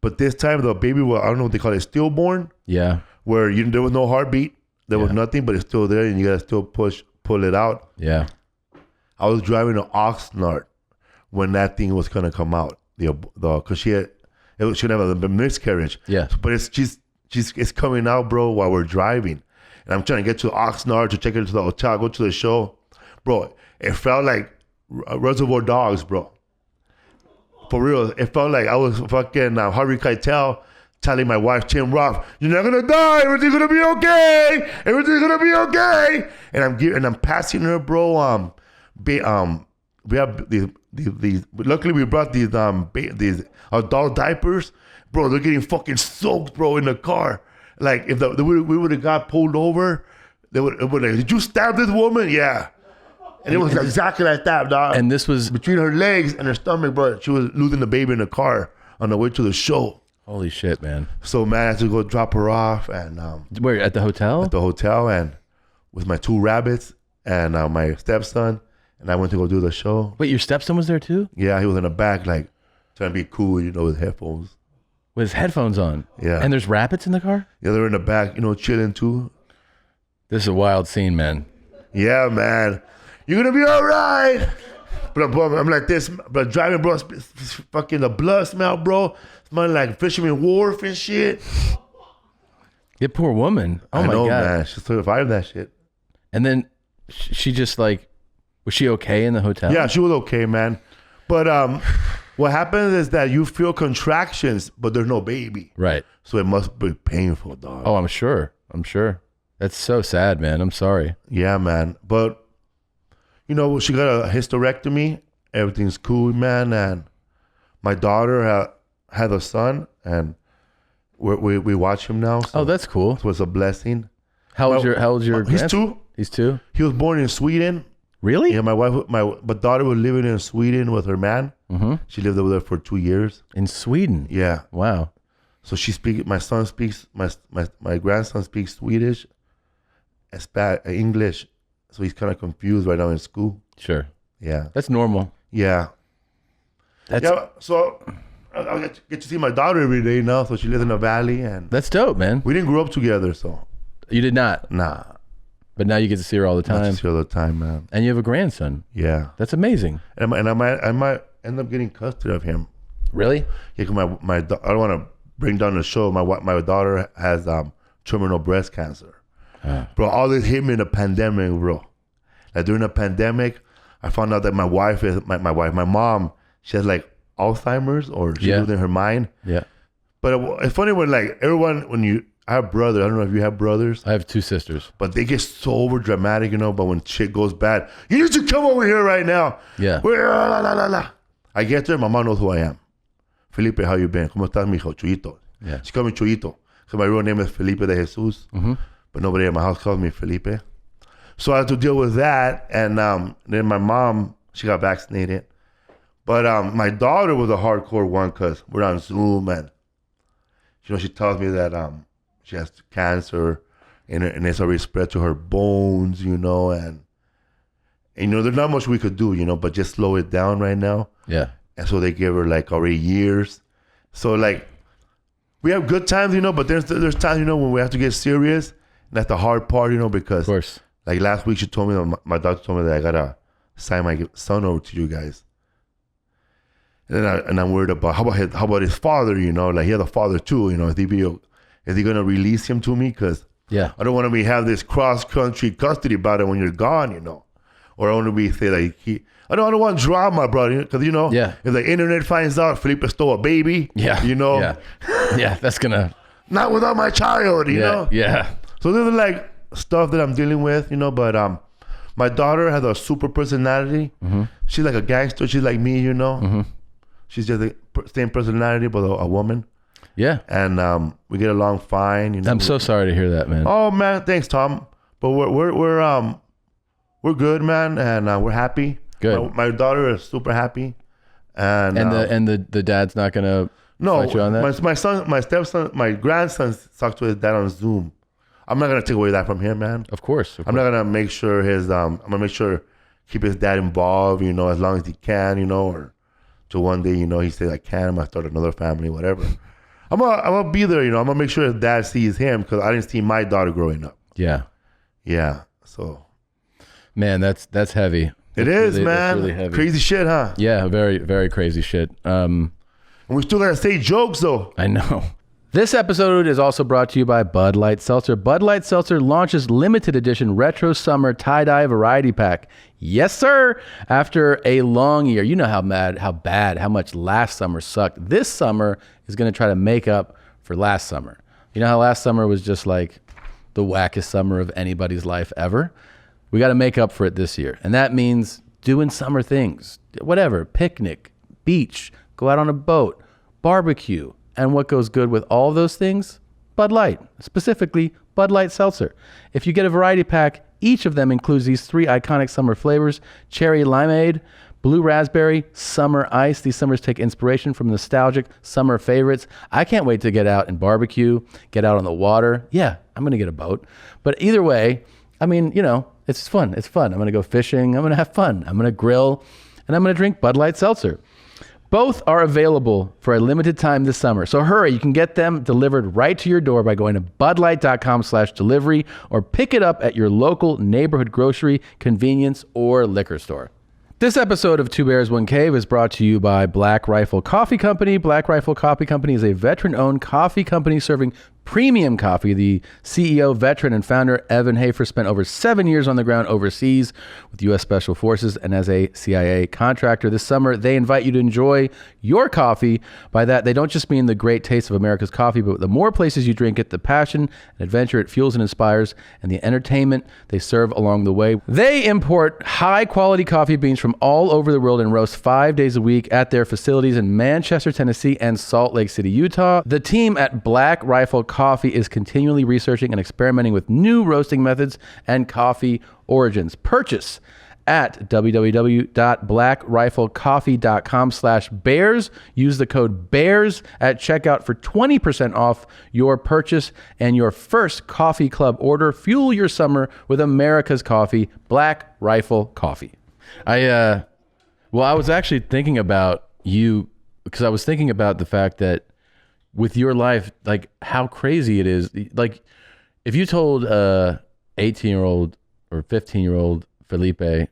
But this time the baby was, I don't know what they call it, stillborn. Yeah. Where there was no heartbeat. There was nothing, but it's still there and you got to still pull it out. Yeah. I was driving an Oxnard when that thing was going to come out. Because she had It should have a miscarriage. Yeah. But it's coming out, bro, while we're driving. And I'm trying to get to Oxnard to take her to the hotel, go to the show. Bro, it felt like Reservoir Dogs, bro. For real. It felt like I was fucking Harvey Keitel telling my wife, Tim Roth, you're not going to die. Everything's going to be okay. Everything's going to be okay. And I'm passing her, bro. We have these luckily we brought these adult diapers. Bro, they're getting fucking soaked, bro, in the car. Like, if we would have got pulled over, it would like, did you stab this woman? Yeah. And it was exactly like that, dog. And this was between her legs and her stomach, bro. She was losing the baby in the car on the way to the show. Holy shit, man. So, man, I had to go drop her off. And where, at the hotel? At the hotel, and with my 2 rabbits and my stepson. And I went to go do the show. Wait, your stepson was there too? Yeah, he was in the back, like, trying to be cool, with headphones. With his headphones on? Yeah. And there's rabbits in the car? Yeah, they're in the back, chilling too. This is a wild scene, man. Yeah, man. You're going to be all right. But I'm like this, but driving, bro, fucking the blood smell, bro. Smelling like Fisherman Wharf and shit. You poor woman. Oh, my God. Man. She survived that shit. And then she just like, was she okay in the hotel? Yeah, she was okay, man. But what happens is that you feel contractions, but there's no baby. Right. So it must be painful, dog. Oh, I'm sure. That's so sad, man. I'm sorry. Yeah, man. But, she got a hysterectomy. Everything's cool, man. And my daughter had a son, and we watch him now. So that's cool. It was a blessing. How old's your He's 2. He's 2? He was born in Sweden. Really? Yeah, my daughter was living in Sweden with her man. Mm-hmm. She lived over there for 2 years. In Sweden? Yeah. Wow. So my son speaks, my grandson speaks Swedish, English. So he's kind of confused right now in school. Sure. Yeah. That's normal. Yeah. So I get to see my daughter every day now. So she lives in the valley, and that's dope, man. We didn't grow up together, so. You did not? Nah. But now you get to see her all the time. I see her all the time, man. And you have a grandson. Yeah. That's amazing. And I might end up getting custody of him. Really? Yeah, cause I don't want to bring down the show. My daughter has terminal breast cancer. Bro, all this hit me in the pandemic, bro. Like during the pandemic, I found out that my mom, she has like Alzheimer's, or she losing her mind. Yeah. But it's funny when like everyone, I have brothers. I don't know if you have brothers. I have 2 sisters. But they get so over dramatic, but when shit goes bad, you need to come over here right now. Yeah. I get there, my mom knows who I am. Felipe, how you been? ¿Cómo estás, mijo? Chuyito. Yeah. She calls me Chuyito. So my real name is Felipe de Jesus. Mm-hmm. But nobody at my house calls me Felipe. So I had to deal with that. And then my mom, she got vaccinated. But my daughter was a hardcore one, because we're on Zoom, and she tells me that she has cancer, and it's already spread to her bones, and there's not much we could do, but just slow it down right now. Yeah. And so they give her like already years. So like we have good times, but there's times, when we have to get serious. And that's the hard part, because of course. Like last week she told me, my doctor told me that I gotta sign my son over to you guys. And I'm worried about how about his father, like he has a father too, is he gonna release him to me? Because I don't want to have this cross country custody battle when you're gone, or I want to be say like I don't want drama, brother, because if the internet finds out Felipe stole a baby, yeah, that's gonna not without my child, you know. Yeah. So there's like stuff that I'm dealing with, but my daughter has a super personality. Mm-hmm. She's like a gangster. She's like me, Mm-hmm. She's just the same personality, but a woman. Yeah. And we get along fine. I'm so sorry to hear that, man. Oh man, thanks, Tom. But we're good, man, and we're happy. Good. My daughter is super happy, and the dad's not gonna fight you on that? my stepson, my grandson talks to his dad on Zoom. I'm not gonna take away that from him, man. Of course. I'm not gonna make sure I'm gonna make sure keep his dad involved, as long as he can, or till one day, he says I can. I'm gonna start another family, whatever. I'm gonna be there, I'm gonna make sure his dad sees him, because I didn't see my daughter growing up. Yeah. Yeah. So. Man, that's heavy. It is, really, man. really heavy. Crazy shit, huh? Yeah, very, very crazy shit. And we still gotta say jokes though. I know. This episode is also brought to you by Bud Light Seltzer. Bud Light Seltzer launches limited edition retro summer tie-dye variety pack. Yes, sir. After a long year, you know how much last summer sucked. This summer is going to try to make up for last summer. You know how last summer was just like the wackest summer of anybody's life ever? We got to make up for it this year. And that means doing summer things, whatever, picnic, beach, go out on a boat, barbecue. And what goes good with all those things? Bud Light, specifically Bud Light Seltzer. If you get a variety pack, each of them includes these 3 iconic summer flavors: cherry limeade, blue raspberry, summer ice. These summers take inspiration from nostalgic summer favorites. I can't wait to get out and barbecue, get out on the water. Yeah, I'm going to get a boat. But either way, I mean, you know, it's fun. It's fun. I'm going to go fishing. I'm going to have fun. I'm going to grill, and I'm going to drink Bud Light Seltzer. Both are available for a limited time this summer. So hurry, you can get them delivered right to your door by going to budlight.com/delivery or pick it up at your local neighborhood grocery, convenience, or liquor store. This episode of Two Bears, One Cave is brought to you by Black Rifle Coffee Company. Black Rifle Coffee Company is a veteran-owned coffee company serving premium coffee. The CEO, veteran, and founder, Evan Hafer, spent over 7 years on the ground overseas with U.S. Special Forces and as a CIA contractor. This summer, they invite you to enjoy your coffee. By that, they don't just mean the great taste of America's coffee, but the more places you drink it, the passion and adventure it fuels and inspires, and the entertainment they serve along the way. They import high-quality coffee beans from all over the world and roast 5 days a week at their facilities in Manchester, Tennessee, and Salt Lake City, Utah. The team at Black Rifle Coffee is continually researching and experimenting with new roasting methods and coffee origins. Purchase at www.blackriflecoffee.com/bears. Use the code BEARS at checkout for 20% off your purchase and your first coffee club order. Fuel your summer with America's coffee, Black Rifle Coffee. I was actually thinking about you because I was thinking about the fact that with your life, like how crazy it is. Like if you told 18-year-old or 15-year-old Felipe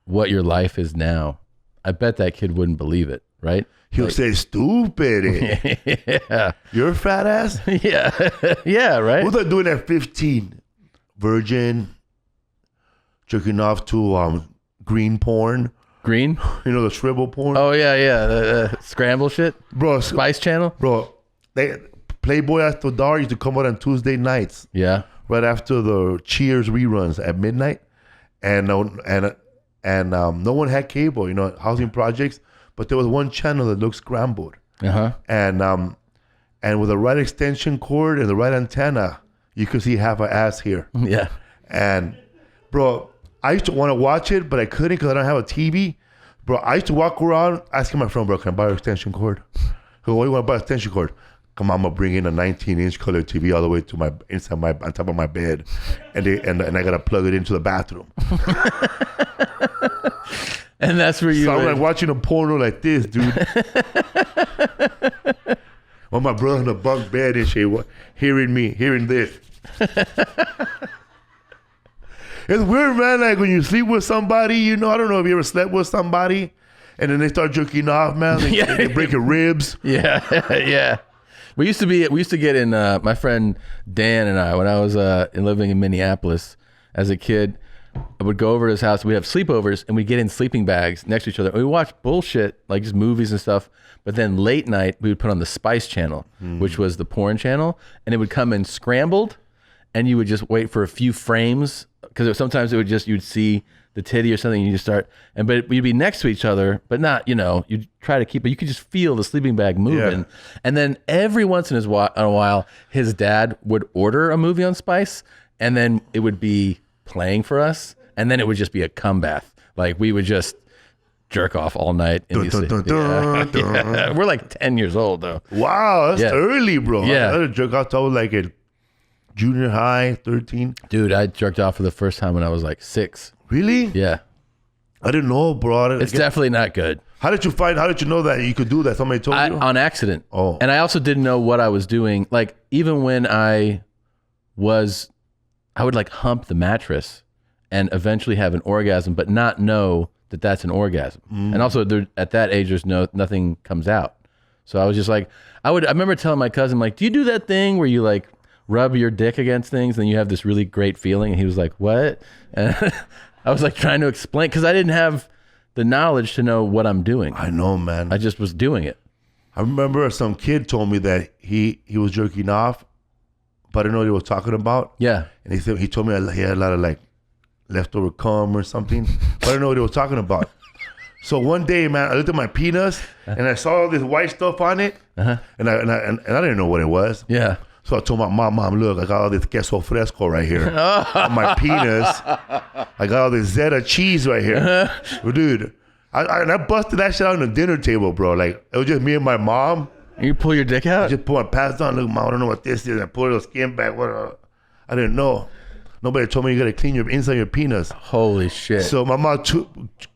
what your life is now, I bet that kid wouldn't believe it, right? He'll say, stupid. Yeah. You're a fat ass? Yeah. Yeah, right? What was I doing at 15? Virgin, jerking off to green porn. Green? You know, the shrivel porn? Oh, yeah. The scramble shit? Bro. Spice Channel? Bro, Playboy After Dark used to come out on Tuesday nights. Yeah. Right after the Cheers reruns at midnight. And no one had cable, you know, housing projects. But there was one channel that looked scrambled. Uh-huh. And with the right extension cord and the right antenna, you could see half an ass here. Yeah. And, bro, I used to want to watch it, but I couldn't because I don't have a TV. Bro, I used to walk around asking my friend, bro, can I buy an extension cord? Who, what do you want to buy an extension cord? Come on, I'm going to bring in a 19-inch color TV all the way to on top of my bed. And I got to plug it into the bathroom. And that's where you... So I'm like watching a porno like this, dude. While my brother in the bunk bed and shit, hearing this. It's weird, man. Like when you sleep with somebody, you know, I don't know if you ever slept with somebody and then they start jerking off, man. They break your ribs. Yeah, yeah. We used to get in, my friend Dan and I, when I was living in Minneapolis as a kid, I would go over to his house. We'd have sleepovers and we'd get in sleeping bags next to each other. We watch bullshit, like just movies and stuff. But then late night, we would put on the Spice Channel, which was the porn channel. And it would come in scrambled and you would just wait for a few frames. Because sometimes it would just, you'd see the titty or something and you just start, but we'd be next to each other, but not, you know, you'd try to keep it. You could just feel the sleeping bag moving. Yeah. And then every once in a while, his dad would order a movie on Spice and then it would be playing for us. And then it would just be a cum bath. Like we would just jerk off all night. In these, yeah. We're like 10 years old though. Wow, that's early, bro. Yeah. I jerk off till like at junior high, 13. Dude, I jerked off for the first time when I was like 6. Really? Yeah. I didn't know, bro. It's definitely not good. How did you know that you could do that? Somebody told you? On accident. Oh. And I also didn't know what I was doing. Like, even when I would like hump the mattress and eventually have an orgasm, but not know that that's an orgasm. And also, at that age, there's nothing comes out. So I was just like, I remember telling my cousin, like, do you do that thing where you like rub your dick against things and you have this really great feeling? And he was like, what? And I was like trying to explain, because I didn't have the knowledge to know what I'm doing. I know, man. I just was doing it. I remember some kid told me that he was jerking off, but I didn't know what he was talking about. Yeah. And he told me he had a lot of like leftover cum or something, but I didn't know what he was talking about. So one day, man, I looked at my penis and I saw all this white stuff on it, and I didn't know what it was. Yeah. So I told my mom, look, I got all this queso fresco right here on my penis. I got all this Zeta cheese right here. Well, dude, I busted that shit out on the dinner table, bro. Like, it was just me and my mom. And you pull your dick out? I just pulled my pants on. Look, mom, I don't know what this is. I pulled the skin back. I didn't know. Nobody told me you got to clean your inside your penis. Holy shit. So my mom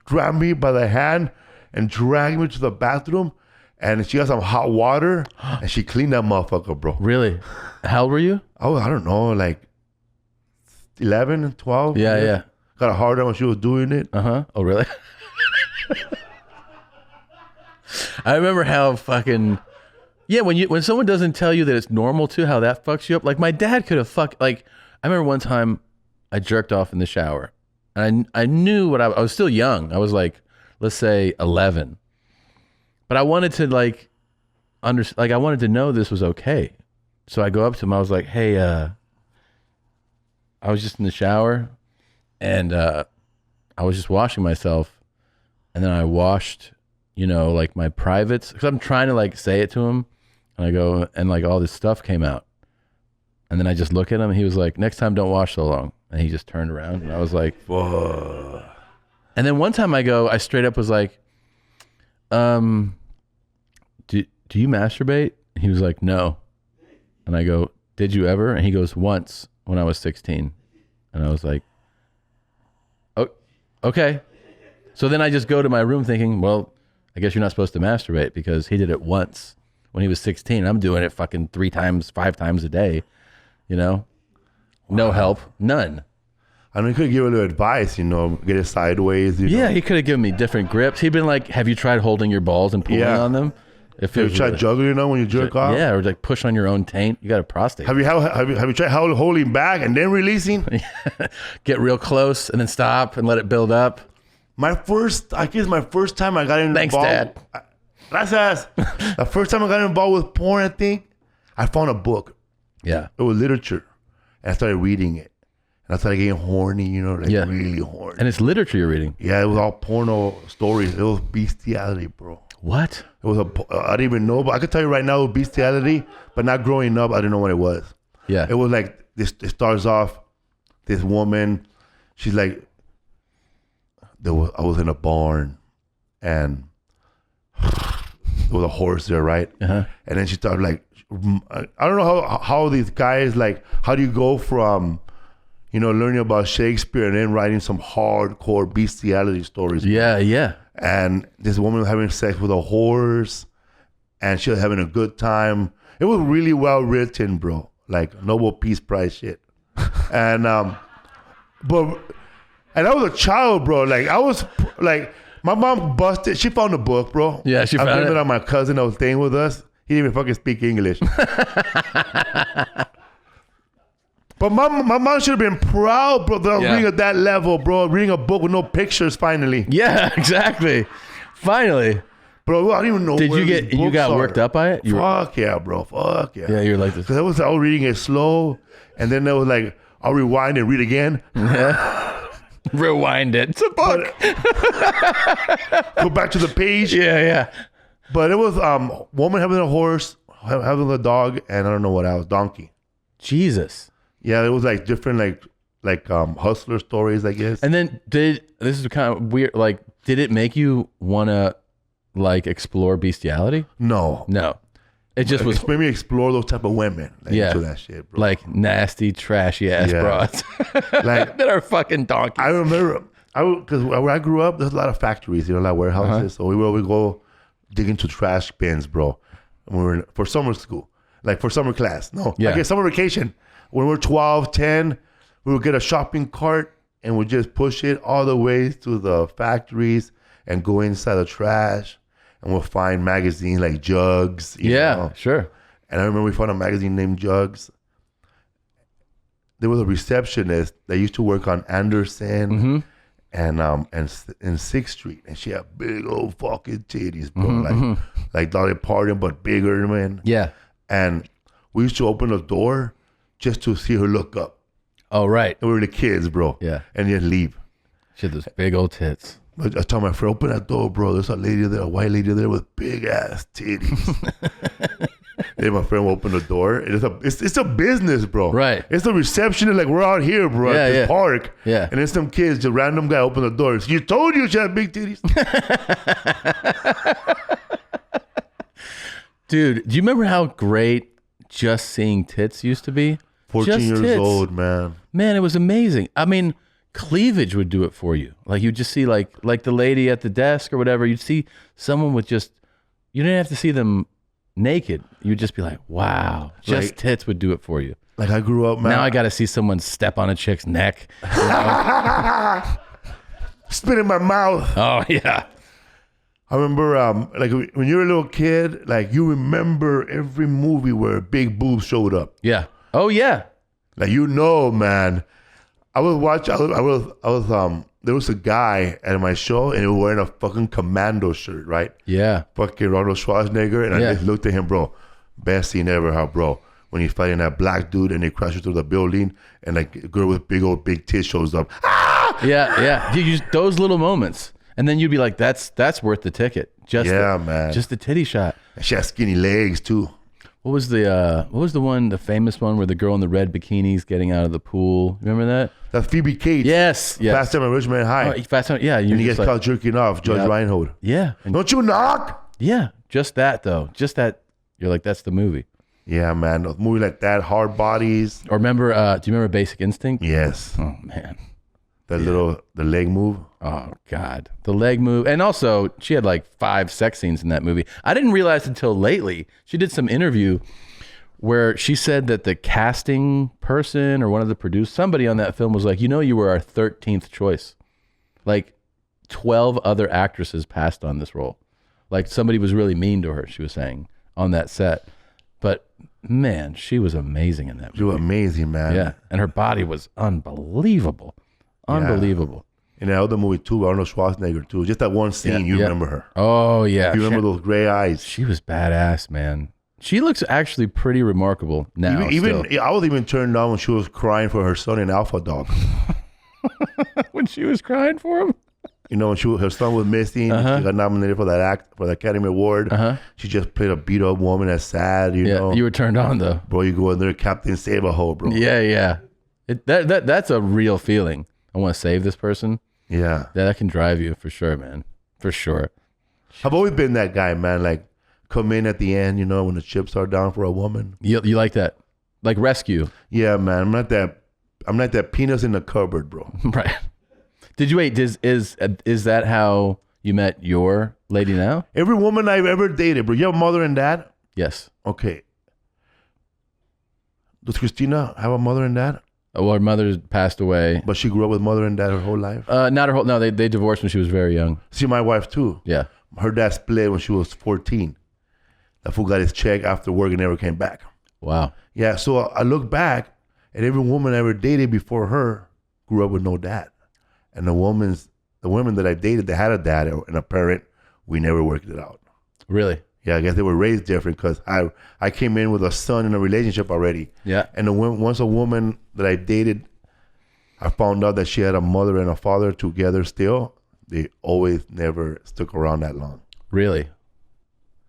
grabbed me by the hand and dragged me to the bathroom. And she got some hot water and she cleaned that motherfucker, bro. Really? How old were you? Oh, I don't know, like 11, 12. Yeah. Got a hard on when she was doing it. Oh, really? I remember how fucking... Yeah, when someone doesn't tell you that it's normal too, how that fucks you up. Like my dad could have like, I remember one time I jerked off in the shower. And I knew what I was still young. I was like, let's say 11. But I wanted to like I wanted to know this was okay. So I go up to him. I was like, "Hey, I was just in the shower, and I was just washing myself, and then I washed, like my privates, because I'm trying to like say it to him, and I go, and like all this stuff came out, and then I just look at him, and he was like, "Next time, don't wash so long," and he just turned around, and I was like, "Whoa." And then one time I straight up was like, do you masturbate? He was like, no. And I go, did you ever? And he goes, once when I was 16. And I was like, oh, okay. So then I just go to my room thinking, well, I guess you're not supposed to masturbate because he did it once when he was 16. I'm doing it fucking 3 times, 5 times a day, No help, none. I mean, he could give a little advice, get it sideways. Yeah, he could have given me different grips. He'd been like, have you tried holding your balls and pulling on them? If you try juggling when you jerk off? Yeah, or like push on your own taint. You got a prostate. Have you tried holding back and then releasing? Get real close and then stop and let it build up. My first time I got involved. Thanks, Dad. Gracias. The first time I got involved with porn, I think, I found a book. Yeah. It was literature. And I started reading it. And I started getting horny, really horny. And it's literature you're reading. Yeah, it was all porno stories. It was bestiality, bro. What? It was I didn't even know, but I could tell you right now it was bestiality, but not growing up, I didn't know what it was. Yeah. It was like, it starts off, this woman, she's like, I was in a barn, and there was a horse there, right? And then she started like, I don't know how these guys, like, how do you go from, learning about Shakespeare and then writing some hardcore bestiality stories? Yeah. And this woman was having sex with a horse, and she was having a good time. It was really well written, bro. Like Nobel Peace Prize shit. And I was a child, bro. Like I was like, my mom busted. She found the book, bro. Yeah, she found it. I blamed it on my cousin that was staying with us. He didn't even fucking speak English. But my mom should have been proud, bro, that I was reading at that level, bro. Reading a book with no pictures, finally. Yeah, exactly. Finally. Bro, I don't even know. Did you got worked up by it? Fuck yeah, bro. Fuck yeah. Yeah, you're like this. Because I was reading it slow, and then I was like, I'll rewind and read again. Yeah. Rewind it. It's a book. Go back to the page. Yeah. But it was woman having a horse, having a dog, and I don't know what else, donkey. Jesus. Yeah, it was like different like hustler stories, I guess. And then this is kind of weird, like, did it make you want to like explore bestiality? No. It just was. Made me explore those type of women. Into that shit, bro. Like nasty, trashy ass broads. Like that are fucking donkeys. I remember, because where I grew up, there's a lot of factories, like warehouses. So we would always go dig into trash bins, bro. When we were for summer school, like for summer class. No, I guess summer vacation. When we're 12, 10, we would get a shopping cart and we'd just push it all the way to the factories and go inside the trash. and we'll find magazines like Jugs. You know? Sure. And I remember we found a magazine named Jugs. There was a receptionist that used to work on Anderson and in 6th Street, and she had big old fucking titties, bro, like Dolly Parton but bigger, man. Yeah. And we used to open the door just to see her look up. Oh, right. And we were the kids, bro. Yeah. And just leave. She had those big old tits. I told my friend, open that door, bro. There's a lady there, a white lady there with big ass titties. Then my friend will open the door. It's a business, bro. Right. It's the receptionist, like we're out here, bro, at this park. Yeah. And then some kids, just random guy open the door. You told you she had big titties. Dude, do you remember how great just seeing tits used to be? 14 just years tits. old, man. Man, it was amazing. I mean, cleavage would do it for you. Like you just see like the lady at the desk or whatever. You'd see someone with just, you didn't have to see them naked. You'd just be like, wow, just like, tits would do it for you. Like I grew up, man. Now I got to see someone step on a chick's neck. You know? Spit in my mouth. Oh, yeah. I remember, like when you were a little kid, like you remember every movie where big boobs showed up. Yeah. Oh, yeah. Like, you know, man. I was there was a guy at my show and he was wearing a fucking commando shirt, right? Yeah. Fucking Arnold Schwarzenegger. And I just looked at him, bro. Best scene ever, how, bro. When he's fighting that black dude and they crash through the building and like a girl with big tits shows up. Ah! Yeah, yeah. You just those little moments. And then you'd be like, that's worth the ticket. Man. Just the titty shot. And she has skinny legs too. What was the famous one where the girl in the red bikini's getting out of the pool? Remember that? That's Phoebe Cates. Yes. Fast Time at Richmond High. Oh, Fast Time, yeah. And he gets caught jerking off, Judge Reinhold. Yeah. Don't you knock? Yeah. Just that though. Just that. You're like, that's the movie. Yeah, man. A movie like that, Hard Bodies. Or remember, do you remember Basic Instinct? Yes. Oh man. The leg move. Oh God, the leg move. And also she had like 5 sex scenes in that movie. I didn't realize until lately. She did some interview where she said that the casting person or one of the producers, somebody on that film was like, you were our 13th choice. Like 12 other actresses passed on this role. Like somebody was really mean to her, she was saying, on that set. But man, she was amazing in that movie. She was amazing, man. Yeah. And her body was unbelievable. Unbelievable. In that other movie too, Arnold Schwarzenegger too. Just that one scene, you remember her. Oh yeah. You remember those gray eyes. She was badass, man. She looks actually pretty remarkable now. Even I was even turned on when she was crying for her son in Alpha Dog. When she was crying for him? When her son was missing, she got nominated for the Academy Award. She just played a beat up woman that's sad, you know. You were turned on though. Bro, you go in there, Captain Save-A-Ho, bro. Yeah. That's a real feeling. I want to save this person. Yeah. That can drive you for sure, man. For sure. I've always been that guy, man. Like, come in at the end, when the chips are down for a woman. You like that? Like rescue? Yeah, man. I'm not that penis in the cupboard, bro. Right. Did you wait? Is that how you met your lady now? Every woman I've ever dated, bro. You have a mother and dad? Yes. Okay. Does Christina have a mother and dad? Well, her mother passed away. But she grew up with mother and dad her whole life? Not her whole. No, they divorced when she was very young. See, my wife too. Yeah. Her dad split when she was 14. That fool got his check after work and never came back. Wow. Yeah, so I look back and every woman I ever dated before her grew up with no dad. And the women that I dated that had a dad and a parent, we never worked it out. Really? Yeah, I guess they were raised different because I came in with a son in a relationship already. Yeah. And once a woman that I dated, I found out that she had a mother and a father together still. They always never stuck around that long. Really?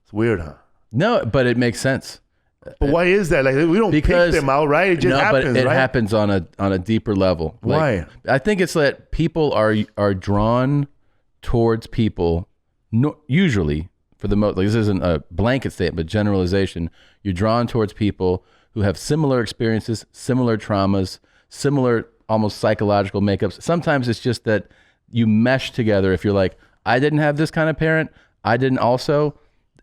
It's weird, huh? No, but it makes sense. But why is that? Like, we don't pick them out, right? It just happens, but it right? happens on a deeper level. Why? Like, I think it's that people are drawn towards people. Usually, for the most, like this isn't a blanket statement, but generalization. You're drawn towards people who have similar experiences, similar traumas, similar almost psychological makeups. Sometimes it's just that you mesh together. If you're like, I didn't have this kind of parent, I didn't also.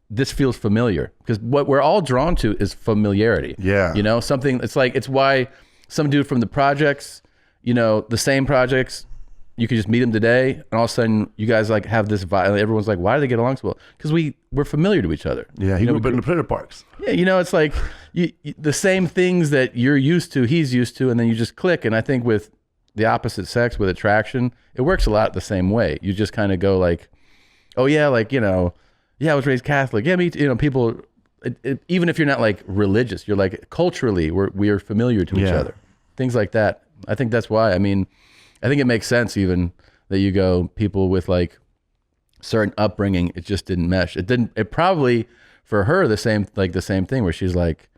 This feels familiar because what we're all drawn to is familiarity. Yeah. Something, it's why some dude from the projects, the same projects, you could just meet them today, and all of a sudden you guys like have this vibe. Everyone's like, why do they get along so well? Because we're familiar to each other. Yeah, he grew up in the trailer parks. Yeah, it's like the same things that you're used to, he's used to, and then you just click. And I think with the opposite sex, with attraction, it works a lot the same way. You just kind of go like, oh yeah, like, yeah, I was raised Catholic. Yeah, me too. People, even if you're not like religious, you're like culturally, we are familiar to each other. Things like that. I think that's why. I mean, I think it makes sense even that you go people with like certain upbringing, it just didn't mesh. It probably for her the same thing where she's like,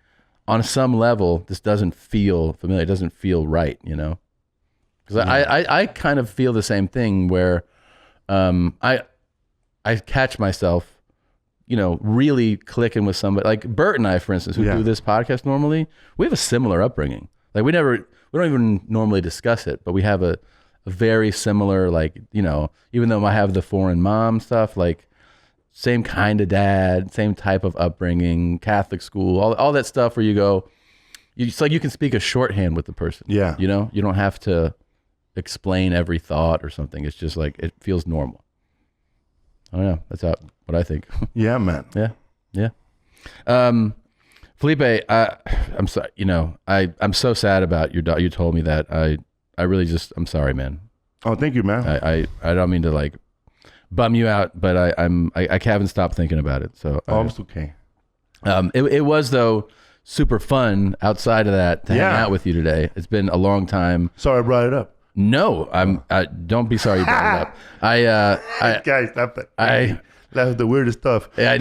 on some level, this doesn't feel familiar. It doesn't feel right, Because I kind of feel the same thing where I catch myself, really clicking with somebody like Bert and I, for instance, who do this podcast normally. We have a similar upbringing. Like we don't even normally discuss it, but we have a very similar, like, even though I have the foreign mom stuff, like same kind of dad, same type of upbringing, Catholic school, all that stuff where you go, it's like you can speak a shorthand with the person. Yeah. You don't have to explain every thought or something. It's just like, it feels normal. I don't know. That's what I think. Yeah, man. Yeah. Felipe, I'm sorry. I'm so sad about your daughter. You told me that. I really I'm sorry, man. Oh, thank you, man. I don't mean to like bum you out, but I haven't stopped thinking about it. So it's okay. It was though super fun outside of that to hang out with you today. It's been a long time. Sorry I brought it up. No, don't be sorry you brought it up. Guys, stop it. That's the weirdest stuff. Yeah,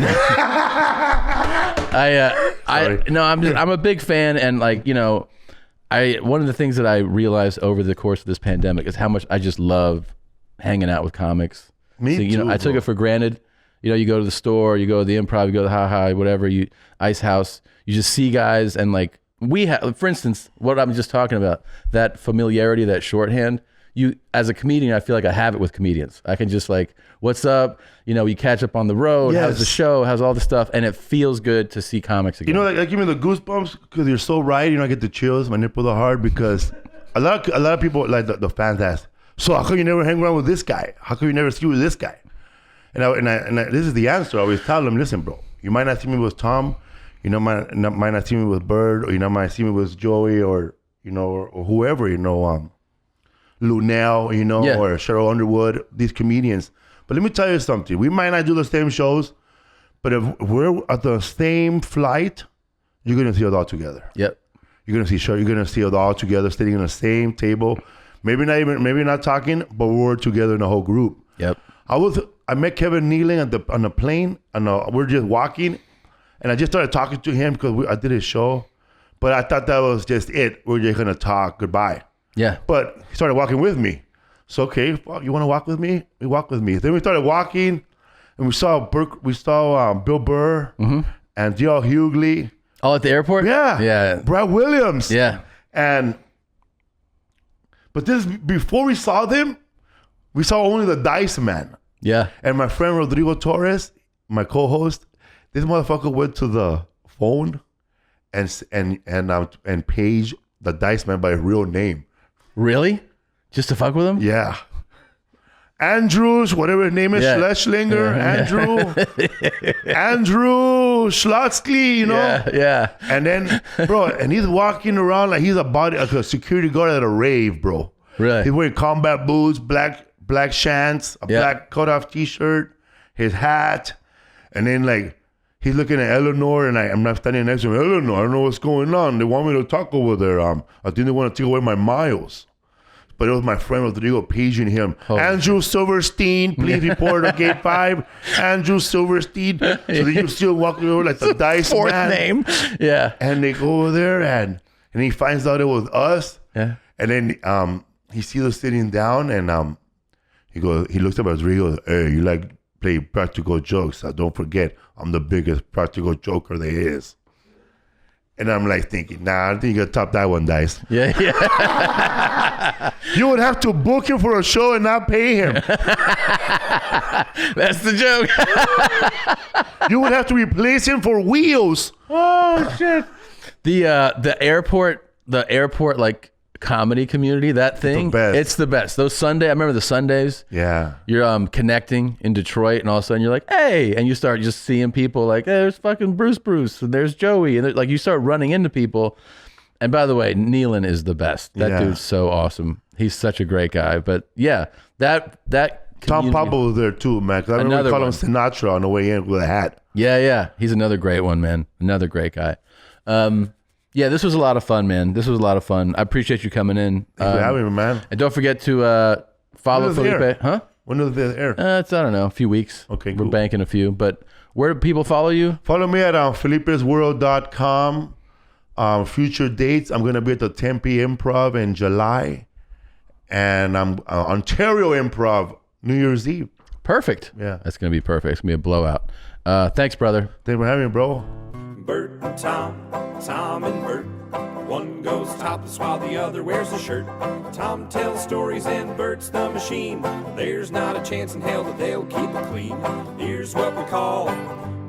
I know. I'm a big fan, and like, one of the things that I realized over the course of this pandemic is how much I just love hanging out with comics. Me too. I took it for granted. You go to the store, you go to the Improv, you go to the Ha, whatever, Ice House, you just see guys, and like we have, for instance, what I'm just talking about, that familiarity, that shorthand. You, as a comedian, I feel like I have it with comedians. I can just like, what's up? You catch up on the road. Yes. How's the show? How's all the stuff? And it feels good to see comics again. Like give me the goosebumps because you're so right. I get the chills. My nipples are hard because a lot of people, like the fans ask, so how come you never hang around with this guy? How come you never ski with this guy? And I this is the answer. I always tell them, listen, bro, you might not see me with Tom. Might not see me with Bird, or might see me with Joey, or or whoever, Lunel, or Cheryl Underwood, these comedians. But let me tell you something. We might not do the same shows, but if we're at the same flight, you're gonna see us all together. Yep. You're gonna see us all together, sitting on the same table. Maybe not talking, but we're together in the whole group. Yep. I met Kevin kneeling on the plane, and we're just walking. And I just started talking to him because I did his show. But I thought that was just it. We're just going to talk goodbye. Yeah. But he started walking with me. So, okay, well, you want to walk with me? We walk with me. Then we started walking, and we saw Bill Burr and D.L. Hughley. All at the airport? Yeah. Yeah. Brad Williams. Yeah. But this, before we saw them, we saw only the Dice Man. Yeah. And my friend Rodrigo Torres, my co-host, this motherfucker went to the phone and paged the Dice Man by his real name. Really? Just to fuck with him? Yeah. Andrews, whatever his name is, Schlesinger, Andrew Schlotsky, Yeah. And then, bro, and he's walking around like he's like a security guard at a rave, bro. Really? He's wearing combat boots, black shants, a black cutoff t-shirt, his hat, and then like he's looking at Eleanor, and I'm not standing next to him. Eleanor, I don't know what's going on. They want me to talk over there. I think they want to take away my miles. But it was my friend Rodrigo paging him. Andrew Silverstein, please report on gate 5. Andrew Silverstein. So then you still walking over like the Dice Fourth Man. name. Yeah. And they go over there and he finds out it was us. Yeah. And then he sees us sitting down and he looks up at Rodrigo, hey, you like play practical jokes. So don't forget, I'm the biggest practical joker there is. And I'm like thinking, nah, I think you gotta top that one, Dice. Yeah. You would have to book him for a show and not pay him. That's the joke. You would have to replace him for wheels. Oh shit. The airport like comedy community, that thing, it's the best. Those Sunday, I remember the Sundays. Yeah. You're connecting in Detroit, and all of a sudden you're like, hey, and you start just seeing people like, hey, there's fucking Bruce, and there's Joey, and like you start running into people. And by the way, Nealon is the best. That dude's so awesome. He's such a great guy. But yeah, that Tom Pablo was there too, man. Because I remember calling him Sinatra on the way in with a hat. Yeah. He's another great one, man. Another great guy. Yeah, this was a lot of fun, man. This was a lot of fun. I appreciate you coming in. Thanks for having me, man. And don't forget to follow Felipe. Huh? When does this air? It's, I don't know, a few weeks. Okay, We're banking a few. But where do people follow you? Follow me at felipesworld.com. Future dates, I'm going to be at the Tempe Improv in July. And I'm Ontario Improv New Year's Eve. Perfect. Yeah. That's going to be perfect. It's going to be a blowout. Thanks, brother. Thanks for having me, bro. Bert and Tom and Bert. One goes topless while the other wears a shirt. Tom tells stories and Bert's the machine. There's not a chance in hell that they'll keep it clean. Here's what we call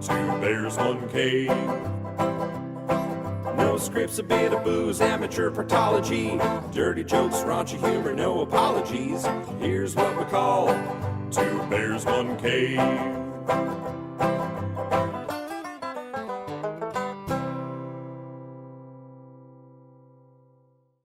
2 Bears, 1 Cave. No scripts, a bit of booze, amateur partology. Dirty jokes, raunchy humor, no apologies. Here's what we call 2 Bears, 1 Cave.